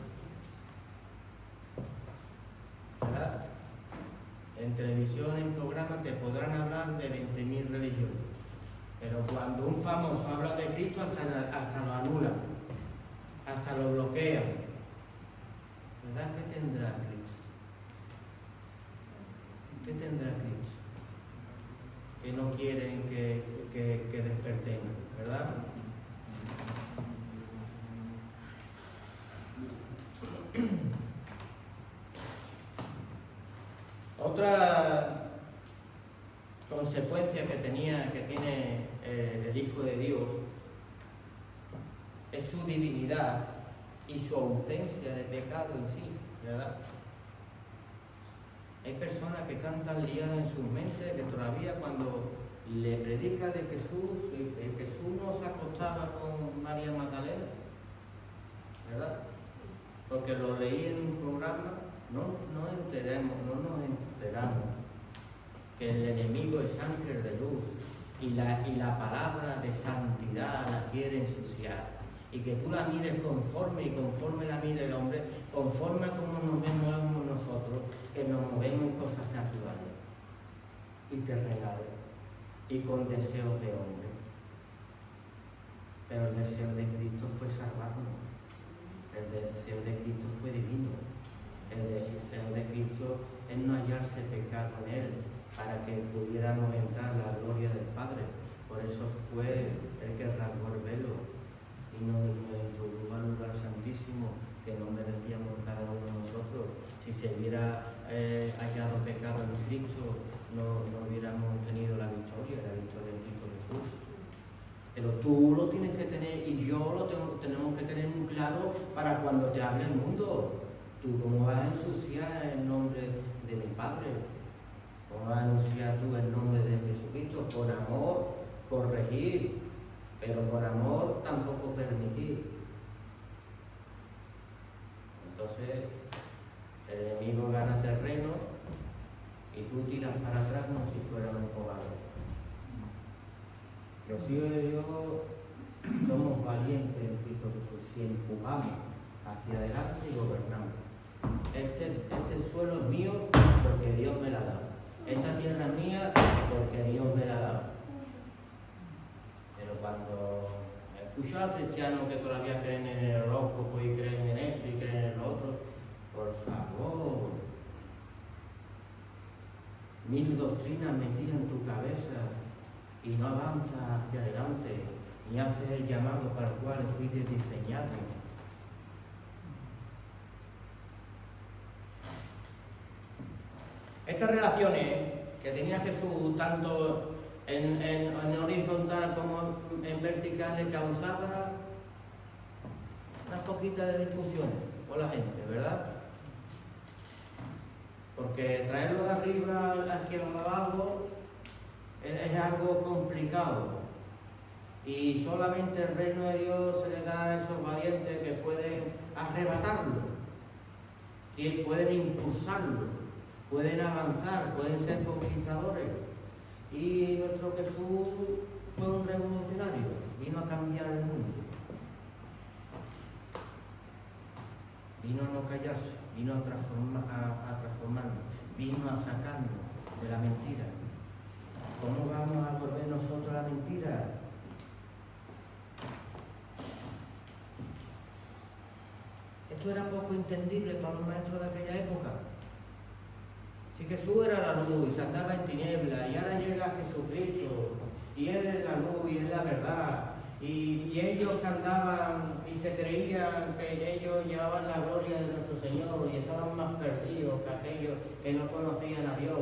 ¿Verdad? En televisión, en programas, te podrán hablar de 20.000 religiones. Pero cuando un famoso habla de Cristo, hasta lo anulan, hasta lo bloquean. ¿Verdad? ¿Qué tendrá Cristo? ¿Qué tendrá Cristo? Que no quieren que despertemos, ¿verdad? Otra consecuencia que tiene el Hijo de Dios es su divinidad y su ausencia de pecado en sí, ¿verdad? Hay personas que están tan liadas en sus mentes que todavía cuando le predica de Jesús, Jesús no se acostaba con María Magdalena, ¿verdad? Porque lo leí en un programa, no nos enteramos que el enemigo es ángel de luz y la palabra de santidad la quiere ensuciar, y que tú la mires conforme la mire el hombre, conforme a como nos movemos nosotros, que nos movemos en cosas naturales y terrenales y con deseos de hombre. Pero el deseo de Cristo fue salvarnos, el deseo de Cristo fue divino, el deseo de Cristo es no hallarse pecado en él, para que pudiéramos entrar a la gloria del Padre. Por eso fue el que rasgó el velo y nos introdujo al lugar santísimo que no merecíamos cada uno de nosotros. Si se hubiera hallado pecado en Cristo, no hubiéramos tenido la victoria en Cristo Jesús. Pero tú lo tienes que tener, y yo lo tenemos que tener muy claro para cuando te hable el mundo. ¿Tú cómo vas a ensuciar el nombre de mi Padre? ¿Cómo vas a anunciar tú el nombre de Jesucristo? Con amor, corregir, pero con amor tampoco permitir. Entonces, el enemigo gana terreno y tú tiras para atrás como si fuera un cobarde. Los hijos de Dios somos valientes en Cristo Jesús si empujamos hacia adelante y gobernamos. Este suelo es mío porque Dios me la ha dado. Esta tierra es mía porque Dios me la ha dado. Pero cuando escucho a cristianos que todavía creen en el horóscopo y creen en esto y creen en lo otro, por favor, 1000 doctrinas metidas en tu cabeza y no avanzas hacia adelante ni haces el llamado para el cual fuiste diseñado. Estas relaciones que tenía Jesús, tanto en horizontal como en vertical, le causaba unas poquitas de discusiones con la gente, ¿verdad? Porque traerlo de arriba aquí abajo es algo complicado. Y solamente el reino de Dios se le da a esos valientes que pueden arrebatarlo, que pueden impulsarlo, pueden avanzar, pueden ser conquistadores. Y nuestro Jesús fue un revolucionario, vino a cambiar el mundo. Vino a no callarse, vino a transformarnos, vino a sacarnos de la mentira. ¿Cómo vamos a volver nosotros a la mentira? Esto era poco entendible para los maestros de aquella época. Si Jesús era la luz y se andaba en tinieblas, y ahora llega Jesucristo, y Él es la luz y es la verdad, y ellos que andaban y se creían que ellos llevaban la gloria de nuestro Señor y estaban más perdidos que aquellos que no conocían a Dios.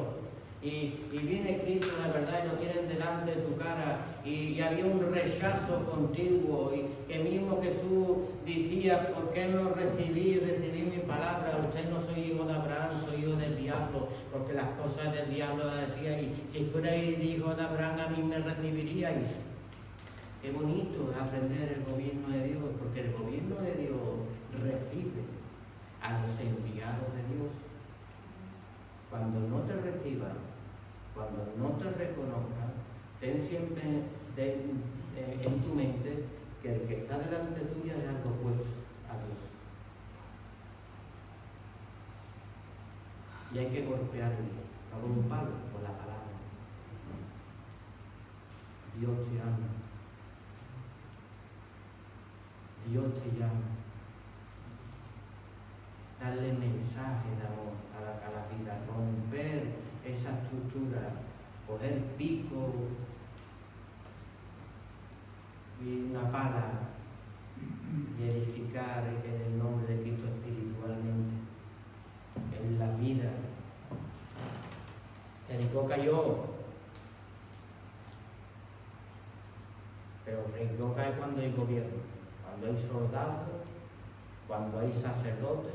Y viene Cristo, la verdad, y lo tienen delante de su cara, y había un rechazo continuo, y que mismo Jesús decía: ¿por qué no recibí mi palabra? Usted no soy hijo de Abraham, soy hijo del diablo, porque las cosas del diablo las decía, y si fuerais hijo de Abraham, a mí me recibiríais. Qué bonito es aprender el gobierno de Dios, porque el gobierno de Dios recibe a los enviados de Dios. Cuando no te reciban, cuando no te reconozcan, ten siempre en tu mente que el que está delante tuya es algo opuesto a Dios. Y hay que golpearlo, no con un palo, con la palabra. Dios te ama. Dios te llama. Darle mensaje de amor a la vida, romper esa estructura, coger pico y una pala y edificar en el nombre de Cristo espiritualmente, en la vida. Jericó cayó, pero Jericó cae cuando hay gobierno, cuando hay soldados, cuando hay sacerdotes,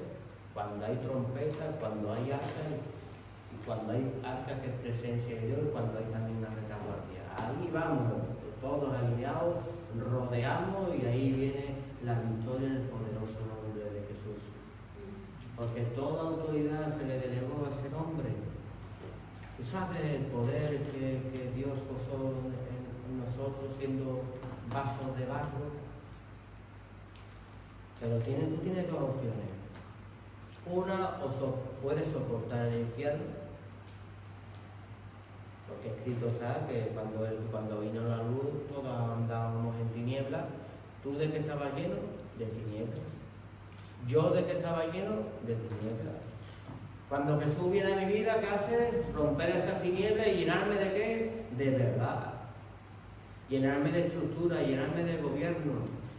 cuando hay trompetas, cuando hay arcas, y cuando hay arcas que es presencia de Dios, y cuando hay también una retaguardia. Ahí vamos, todos alineados, rodeamos, y ahí viene la victoria en el poderoso nombre de Jesús. Porque toda autoridad se le delegó a ese nombre. Tú sabes el poder que Dios posó en nosotros siendo vasos de barro. Pero tú tienes dos opciones. Una, puedes soportar el infierno, porque escrito está que cuando vino la luz todos andábamos en tinieblas. ¿Tú de qué estabas lleno? De tinieblas. ¿Yo de qué estaba lleno? De tinieblas. Cuando Jesús viene a mi vida, ¿qué hace? Romper esas tinieblas y llenarme de ¿qué? De verdad. Llenarme de estructura, llenarme de gobierno.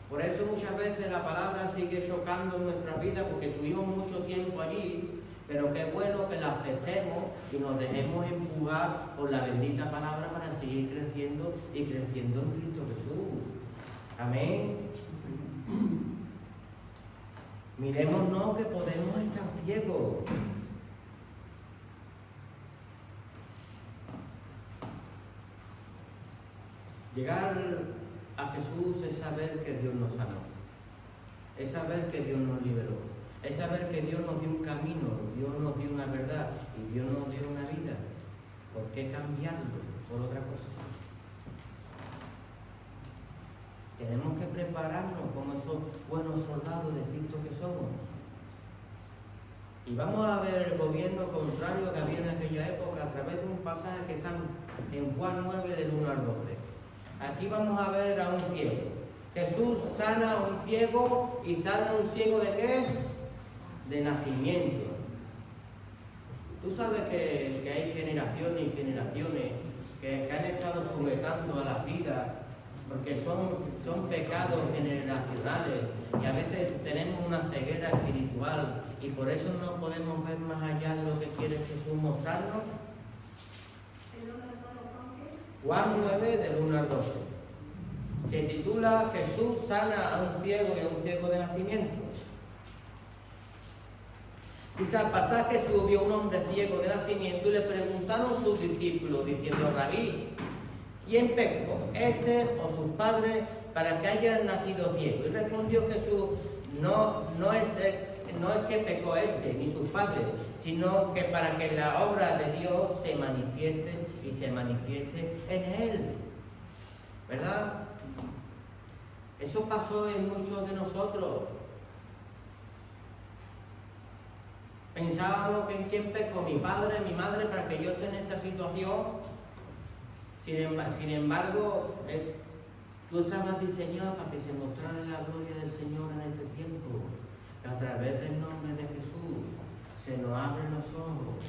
Por eso muchas veces la palabra sigue chocando en nuestra vida, porque tuvimos mucho tiempo allí, pero qué bueno que la aceptemos y nos dejemos empujar por la bendita palabra para seguir creciendo y creciendo en Cristo Jesús. Amén. Miremonos que podemos estar ciegos. Llegar a Jesús es saber que Dios nos sanó, es saber que Dios nos liberó, es saber que Dios nos dio un camino, Dios nos dio una verdad y Dios nos dio una vida. ¿Por qué cambiarlo por otra cosa? Tenemos que prepararnos como esos buenos soldados de Cristo que somos. Y vamos a ver el gobierno contrario que había en aquella época a través de un pasaje que está en Juan 9 del 1 al 12. Aquí vamos a ver a un ciego. Jesús sana a un ciego, y sana a un ciego ¿de qué? De nacimiento. Tú sabes que hay generaciones y generaciones que han estado sujetando a la vida, porque son pecados generacionales, y a veces tenemos una ceguera espiritual espiritual y por eso no podemos ver más allá de lo que quiere Jesús mostrarnos. Juan 9, del 1 al 12. Se titula Jesús sana a un ciego y a un ciego de nacimiento. Dice: al pasaje subió un hombre ciego de nacimiento y le preguntaron sus discípulos, diciendo: Rabí, ¿quién pecó, este o sus padres, para que haya nacido ciego? Y respondió Jesús: no es que pecó este ni sus padres, sino que para que la obra de Dios se manifieste y se manifieste en él. ¿Verdad? Eso pasó en muchos de nosotros. Pensábamos que en quién pecó, mi padre, mi madre, para que yo esté en esta situación. Sin embargo, tú estabas diseñado para que se mostrara la gloria del Señor en este tiempo. A través del nombre de Jesús se nos abren los ojos,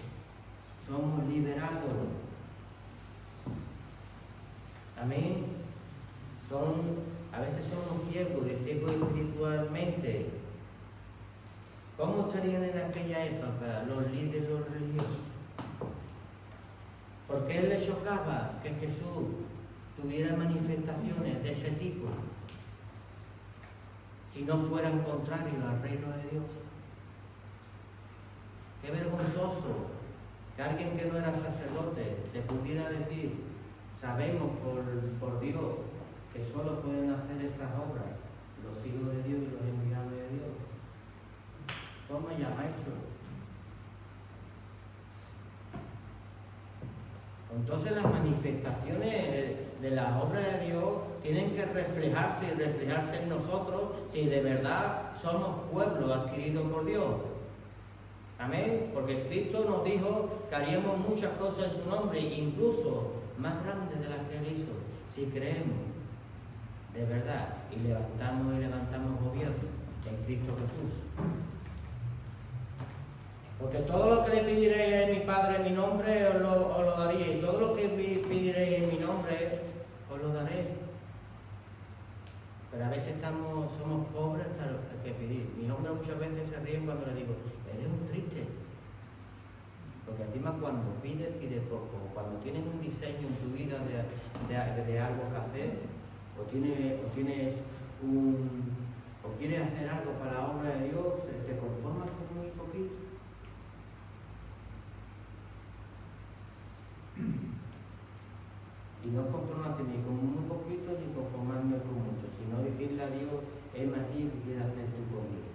somos liberados. Amén. A veces somos ciegos espiritualmente. ¿Cómo estarían en aquella época los líderes, los religiosos? ¿Por qué les chocaba que Jesús tuviera manifestaciones de ese tipo si no fueran contrarios al reino de Dios? Qué vergonzoso que alguien que no era sacerdote te pudiera decir: sabemos por Dios que solo pueden hacer estas obras los hijos de Dios y los enviados de Dios. Toma ya, maestro. Entonces las manifestaciones de las obras de Dios tienen que reflejarse en nosotros si de verdad somos pueblo adquirido por Dios. Amén. Porque Cristo nos dijo que haríamos muchas cosas en su nombre, incluso más grandes de las que Él hizo, si creemos de verdad y levantamos gobierno en Cristo Jesús. Porque todo lo que le pediréis a mi Padre en mi nombre os lo daría, y todo lo que pediréis en mi nombre os lo daré. Pero a veces somos pobres hasta lo que pedir. Mi hombre muchas veces se ríen cuando le digo: eres un triste. Porque encima cuando pides, pide poco. Cuando tienes un diseño en tu vida de algo que hacer, o quieres hacer algo para la obra de Dios, te conformas con muy poquito. Y no conformarse ni con muy poquito ni conformarme con mucho, sino decirle a Dios: heme aquí, que quieres hacer tú conmigo.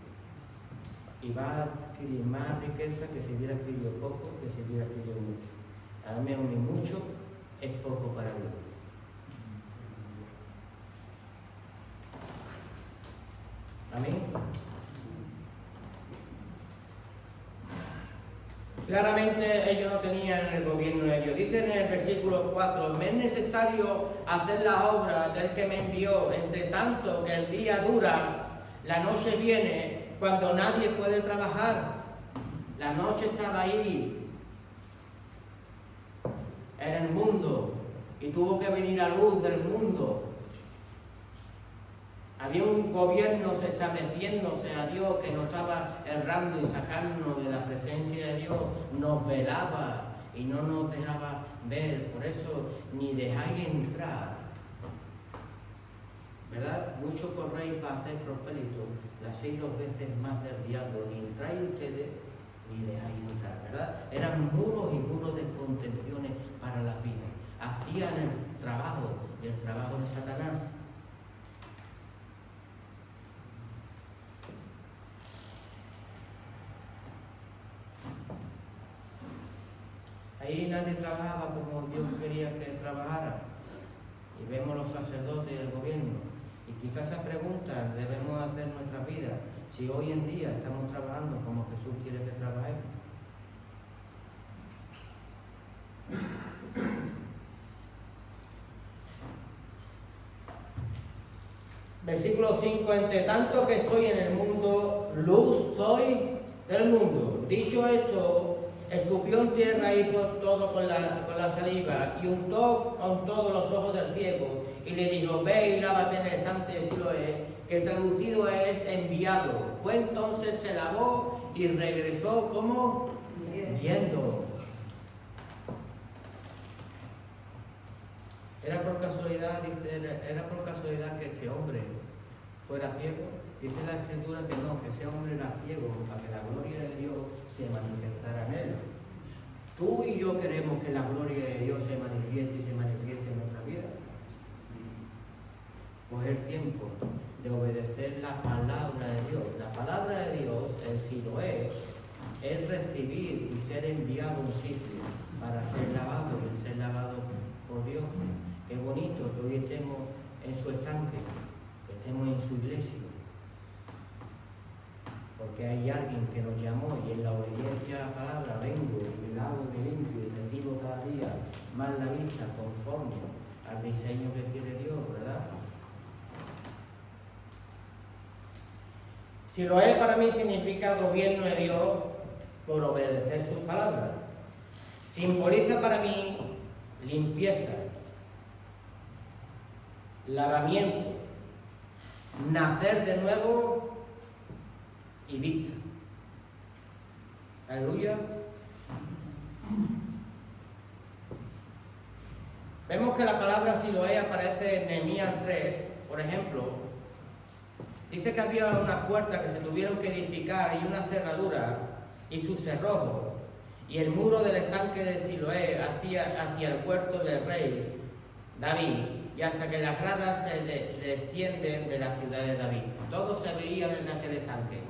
Y vas a adquirir más riqueza que si hubieras pedido poco, que si hubieras pedido mucho. A mí ni mucho es poco para Dios. Amén. Claramente ellos no tenían el gobierno de Dios. Dice en el versículo 4: me es necesario hacer la obra del que me envió, entre tanto que el día dura, la noche viene cuando nadie puede trabajar. La noche estaba ahí, era el mundo, y tuvo que venir la luz del mundo. Había un gobierno estableciéndose a Dios que nos estaba errando y sacándonos de la presencia de Dios, nos velaba y no nos dejaba ver. Por eso ni dejáis entrar, ¿verdad? Mucho corréis para hacer prosélito, las 6 veces más del diablo, ni entráis ustedes ni dejáis entrar, ¿verdad? Eran muros y muros de contenciones para la vida. Hacían el trabajo de Satanás. Ahí nadie trabajaba como Dios quería que trabajara. Y vemos los sacerdotes y el gobierno. Y quizás esa pregunta debemos hacer en nuestra vida. Si hoy en día estamos trabajando como Jesús quiere que trabajemos. Versículo 5: entre tanto que estoy en el mundo, luz soy del mundo. Dicho esto, escupió en tierra, hizo todo con la saliva y untó con todos los ojos del ciego y le dijo: ve y lávate en el estanque de Siloé, que traducido es enviado. Fue entonces, se lavó y regresó como viendo. Era por casualidad, dice, era por casualidad que este hombre fuera ciego. Dice la Escritura que no, que ese hombre era ciego para que la gloria de Dios se manifestara en él. Tú y yo queremos que la gloria de Dios se manifieste y se manifieste en nuestra vida. Coger tiempo de obedecer la palabra de Dios. La palabra de Dios, el Siloé, es recibir y ser enviado a un sitio para ser lavado y ser lavado por Dios. Qué bonito que hoy estemos en su estanque, que estemos en su iglesia. Porque hay alguien que nos llamó y en la obediencia a la palabra vengo y me lavo y me limpio y recibo cada día más la vista conforme al diseño que quiere Dios, ¿verdad? Siloé para mí significa gobierno de Dios por obedecer sus palabras. Simboliza para mí limpieza, lavamiento, nacer de nuevo y vista. Aleluya. Vemos que la palabra Siloé aparece en Nehemías 3, por ejemplo. Dice que había una puerta que se tuvieron que edificar y una cerradura y sus cerrojos y el muro del estanque de Siloé hacia el huerto del rey David y hasta que las gradas se descienden de la ciudad de David. Todo se veía desde aquel estanque.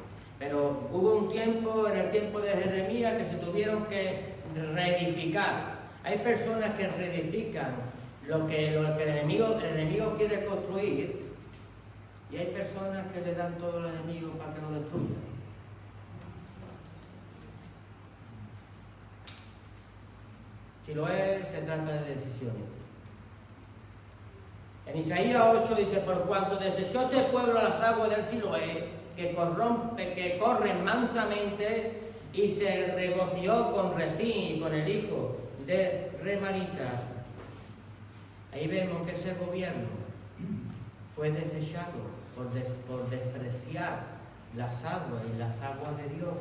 Pero hubo un tiempo, en el tiempo de Jeremías, que se tuvieron que reedificar. Hay personas que reedifican lo que el enemigo quiere construir y hay personas que le dan todo al enemigo para que lo destruya. Si lo es, se trata de decisiones. En Isaías 8 dice, por cuanto desechó este pueblo las aguas del Siloé, que corren mansamente, y se regocijó con Rezín y con el hijo de Remalita. Ahí vemos que ese gobierno fue desechado por despreciar las aguas y las aguas de Dios,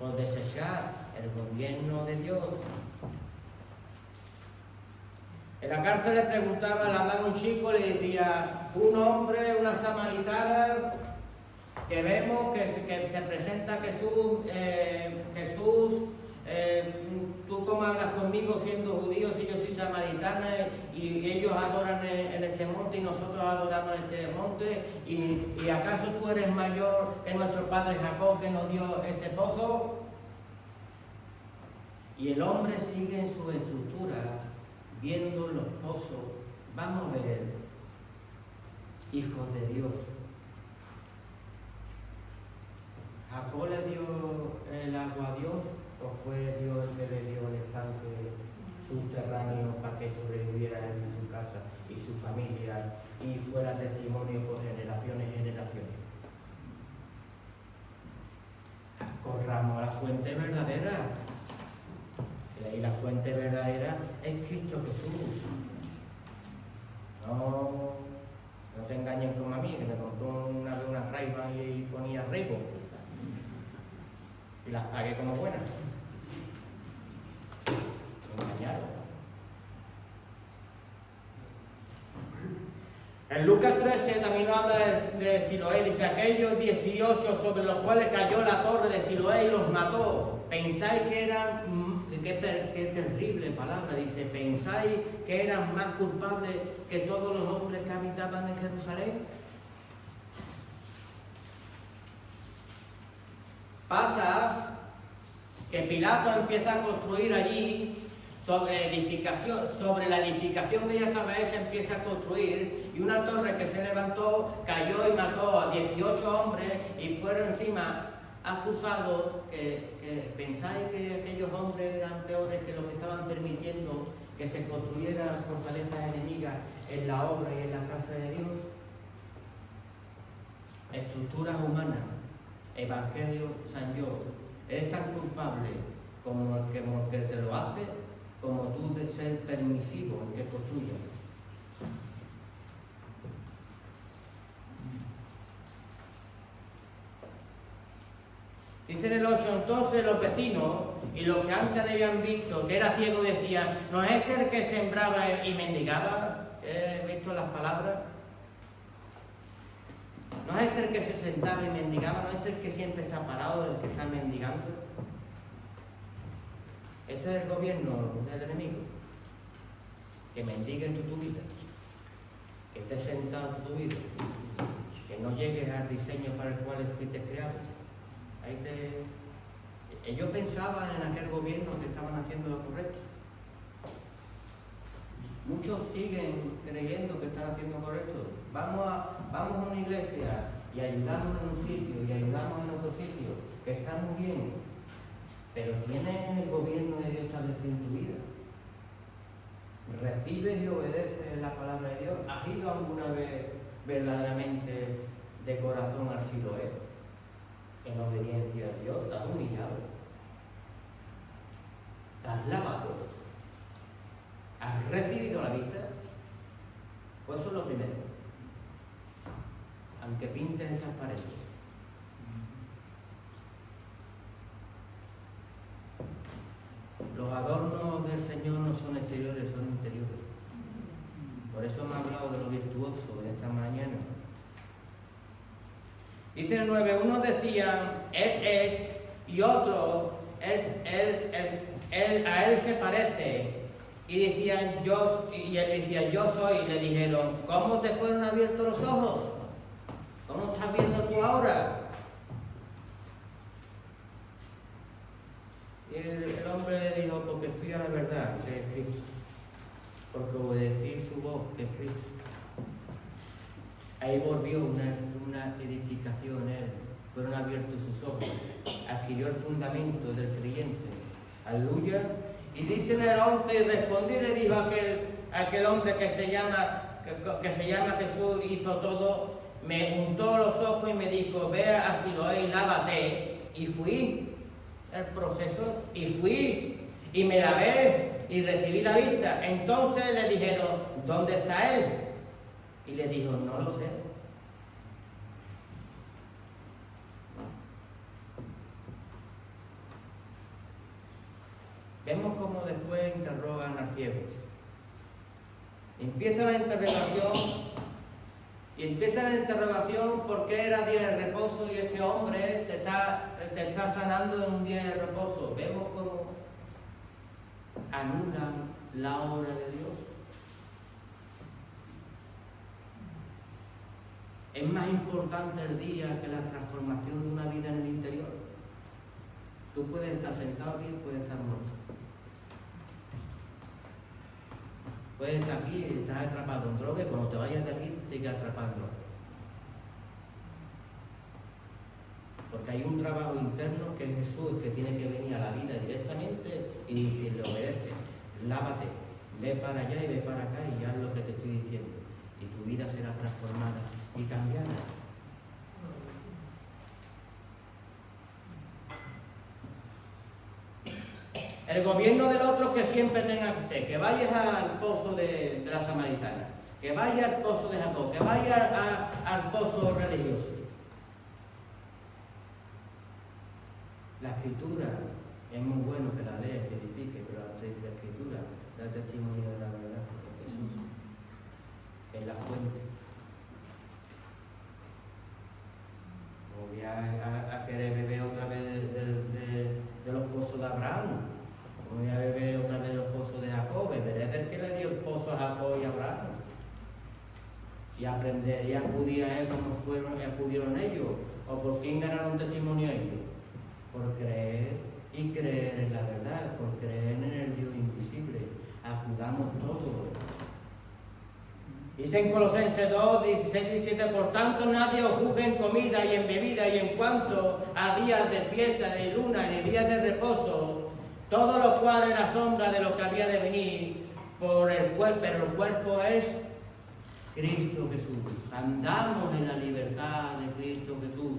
por desechar el gobierno de Dios. En la cárcel le preguntaba, le hablaba un chico, le decía, un hombre, una samaritana, que vemos que se presenta Jesús, tú como hablas conmigo siendo judío, si yo soy samaritana y ellos adoran en este monte y nosotros adoramos en este monte, y acaso tú eres mayor que nuestro padre Jacob que nos dio este pozo. Y el hombre sigue en su estructura, viendo los pozos. Vamos a ver, hijos de Dios. ¿Jacob le dio el agua a Dios o fue Dios el que le dio el estanque subterráneo para que sobreviviera él en su casa y su familia y fuera testimonio por generaciones y generaciones? Corramos a la fuente verdadera. Y la fuente verdadera es Cristo Jesús. No te engañen como a mí, que me compró una vez una Ray-Ban y ponía Reebok y las pagué como buenas. Me engañaron. En Lucas 13 también habla de Siloé, dice aquellos 18 sobre los cuales cayó la torre de Siloé y los mató. Pensáis que eran, qué terrible palabra, dice, pensáis que eran más culpables que todos los hombres que habitaban en Jerusalén. Pasa que Pilato empieza a construir allí sobre la edificación que ya estaba hecha, empieza a construir, y una torre que se levantó cayó y mató a 18 hombres y fueron encima acusados que pensáis que aquellos hombres eran peores que los que estaban permitiendo que se construyeran fortalezas enemigas en la obra y en la casa de Dios. Estructuras humanas, Evangelio San Yo. Eres tan culpable como el que te lo hace, como tú de ser permisivo en que construyas. Dice en el 8, entonces los vecinos y los que antes habían visto que era ciego decían, ¿no es este el que sembraba y mendigaba? ¿He visto las palabras? ¿No es este el que se sentaba y mendigaba? ¿No es este el que siempre está parado, el que está mendigando? Este es el gobierno del enemigo. Que mendigue en tu vida. Que estés sentado en tu vida. Que no llegues al diseño para el cual fuiste creado. Ellos pensaban en aquel gobierno que estaban haciendo lo correcto. Muchos siguen creyendo que están haciendo lo correcto. Vamos a una iglesia y ayudamos en un sitio y ayudamos en otro sitio, que está muy bien, pero tienes el gobierno de Dios establecido en tu vida. ¿Recibes y obedeces la palabra de Dios? ¿Has ido alguna vez verdaderamente de corazón al Siloé? En obediencia a Dios, ¿te has humillado? ¿Te has lavado? ¿Has recibido la vista? Pues eso es lo primero. Aunque pintes estas paredes. Los adornos del Señor no son exteriores, son interiores. Por eso me ha hablado de lo virtuoso en esta mañana. Dice el 9, unos decían, Él es, y otro es, a Él se parece. Y decían, y él decía, yo soy. Y le dijeron, ¿cómo te fueron abiertos los ojos? ¿Cómo estás viendo tú ahora? Y el hombre le dijo, porque fui a la verdad, que es Cristo. Porque obedecí su voz, que es Cristo. Ahí volvió una edificación en él, fueron abiertos sus ojos, adquirió el fundamento del creyente. Aleluya. Y dice en el 11, y respondió y le dijo a aquel hombre que se llama Jesús, hizo todo, me untó los ojos y me dijo, ve a Siloé y lávate. Y fui, el proceso, y fui, y me lavé, y recibí la vista. Entonces le dijeron, ¿dónde está él? Y le dijo, no lo sé. Vemos cómo después interrogan al ciego. Empieza la interrogación porque era día de reposo y este hombre te está sanando en un día de reposo. Vemos cómo anulan la obra de Dios. Es más importante el día que la transformación de una vida en el interior. Tú puedes estar sentado aquí, puedes estar muerto. Puedes estar aquí y estás atrapado en droga y cuando te vayas de aquí te quedas atrapado en droga. Porque hay un trabajo interno que es Jesús, que tiene que venir a la vida directamente y decirle, obedece, lávate, ve para allá y ve para acá y haz lo que te estoy diciendo. Y tu vida será transformada y cambiada. El gobierno del otro que siempre tenga que ser, que vayas al pozo de la Samaritana, que vaya al pozo de Jacob, que vaya al pozo religioso. La escritura es muy bueno que la leas, que edifique, pero la escritura da testimonio de la verdad de Jesús, que es la fuente. No voy a querer beber otra vez de los pozos de Abraham. Voy a beber otra vez los pozos de Jacob, beberé del que le dio el pozo a Jacob y a Abraham. Y aprender y acudir a él como acudieron ellos, o por quién ganaron testimonio ellos. Por creer y creer en la verdad, por creer en el Dios invisible. Acudamos todos. Dice en Colosenses 2, 16 y 17, por tanto nadie os juzgue en comida y en bebida y en cuanto a días de fiesta, de luna y días de reposo, todo lo cual era sombra de lo que había de venir por el cuerpo, pero el cuerpo es Cristo Jesús. Andamos en la libertad de Cristo Jesús.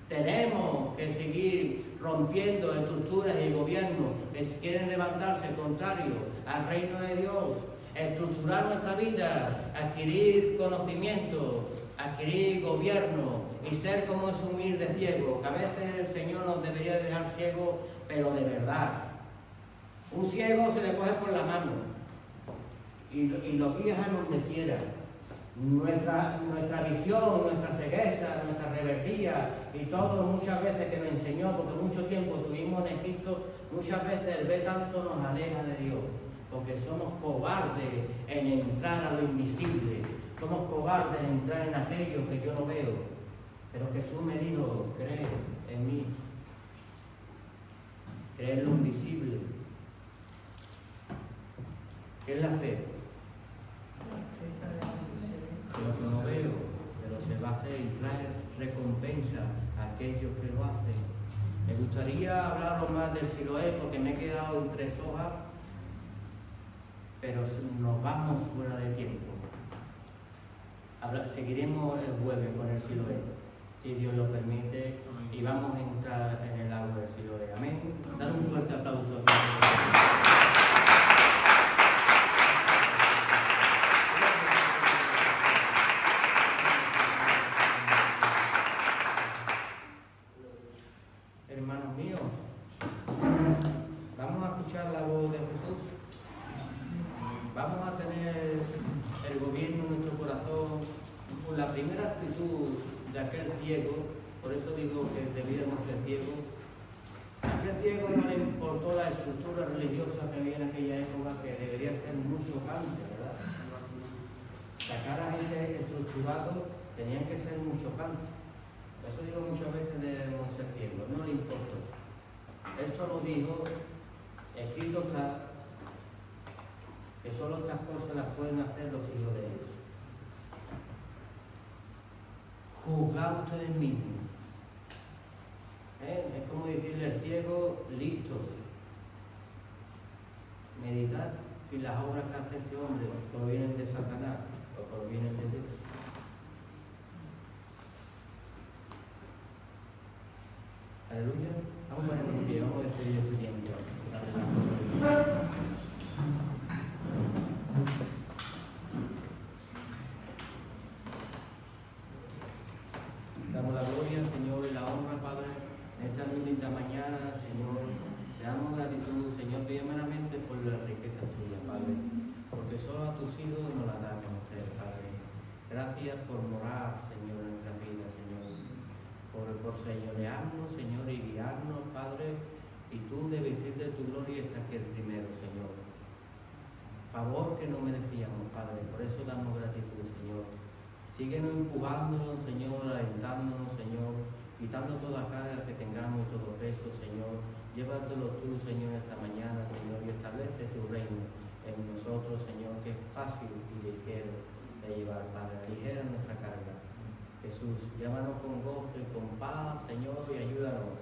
Tenemos que seguir rompiendo estructuras y gobiernos que quieren levantarse contrario al reino de Dios, estructurar nuestra vida, adquirir conocimiento, adquirir gobierno y ser como ese humilde ciego, que a veces el Señor nos debería de dejar ciegos, pero de verdad. Un ciego se le coge por la mano y lo guías a donde quiera. Nuestra visión, nuestra cegueza, nuestra rebeldía y todo muchas veces que nos enseñó, porque mucho tiempo estuvimos en Egipto, muchas veces el ver tanto nos aleja de Dios, porque somos cobardes en entrar a lo invisible, somos cobardes en entrar en aquello que yo no veo, pero Jesús me dijo, cree en mí, cree en lo invisible. ¿Qué es la fe? Lo que no veo, pero se va a hacer y trae recompensa a aquellos que lo hacen. Me gustaría hablaros más del Siloé porque me he quedado en 3 hojas, pero nos vamos fuera de tiempo. Seguiremos el jueves con el Siloé, si Dios lo permite, y vamos a entrar en el agua del Siloé. Amén. Dale un fuerte aplauso. Hermanos míos, vamos a escuchar la voz de Jesús. Vamos a tener el gobierno en nuestro corazón. La primera actitud de aquel ciego, por eso digo que debíamos ser ciegos. A aquel ciego no le importó la estructura religiosa que había en aquella época, que debería ser muy chocante, ¿verdad? Sacar a gente estructurado tenían que ser muy chocantes. Por eso digo muchas veces debemos ser ciegos, no le importó. Él solo dijo, escrito está, que solo estas cosas las pueden hacer los hijos de Dios. Juzgad ustedes mismos. Es como decirle al ciego, listos. Meditad si las obras que hace este hombre provienen de Satanás o provienen de Dios. Aleluya. Vamos a ponernos en pie, vamos a despedir este tiempo. Damos la gloria, Señor, y la honra, Padre, en esta bonita mañana, Señor. Te damos gratitud, Señor, primeramente por la riqueza tuya, Padre, porque solo a tus hijos nos la da a conocer, Padre. Gracias por morar, Señor, en nuestra vida, Señor. Por señorearnos, Señor, y guiarnos, Padre, y tú de vestir de tu gloria estás aquí el primero, Señor. Favor que no merecíamos, Padre, por eso damos gratitud, Señor. Síguenos empujándonos, Señor, alentándonos, Señor, quitando toda carga que tengamos y todo peso, Señor. Llévatelo tú, Señor, esta mañana, Señor, y establece tu reino en nosotros, Señor, que es fácil y ligero de llevar, Padre. Aligera nuestra carga. Jesús, llámanos con gozo y con paz, Señor, y ayúdanos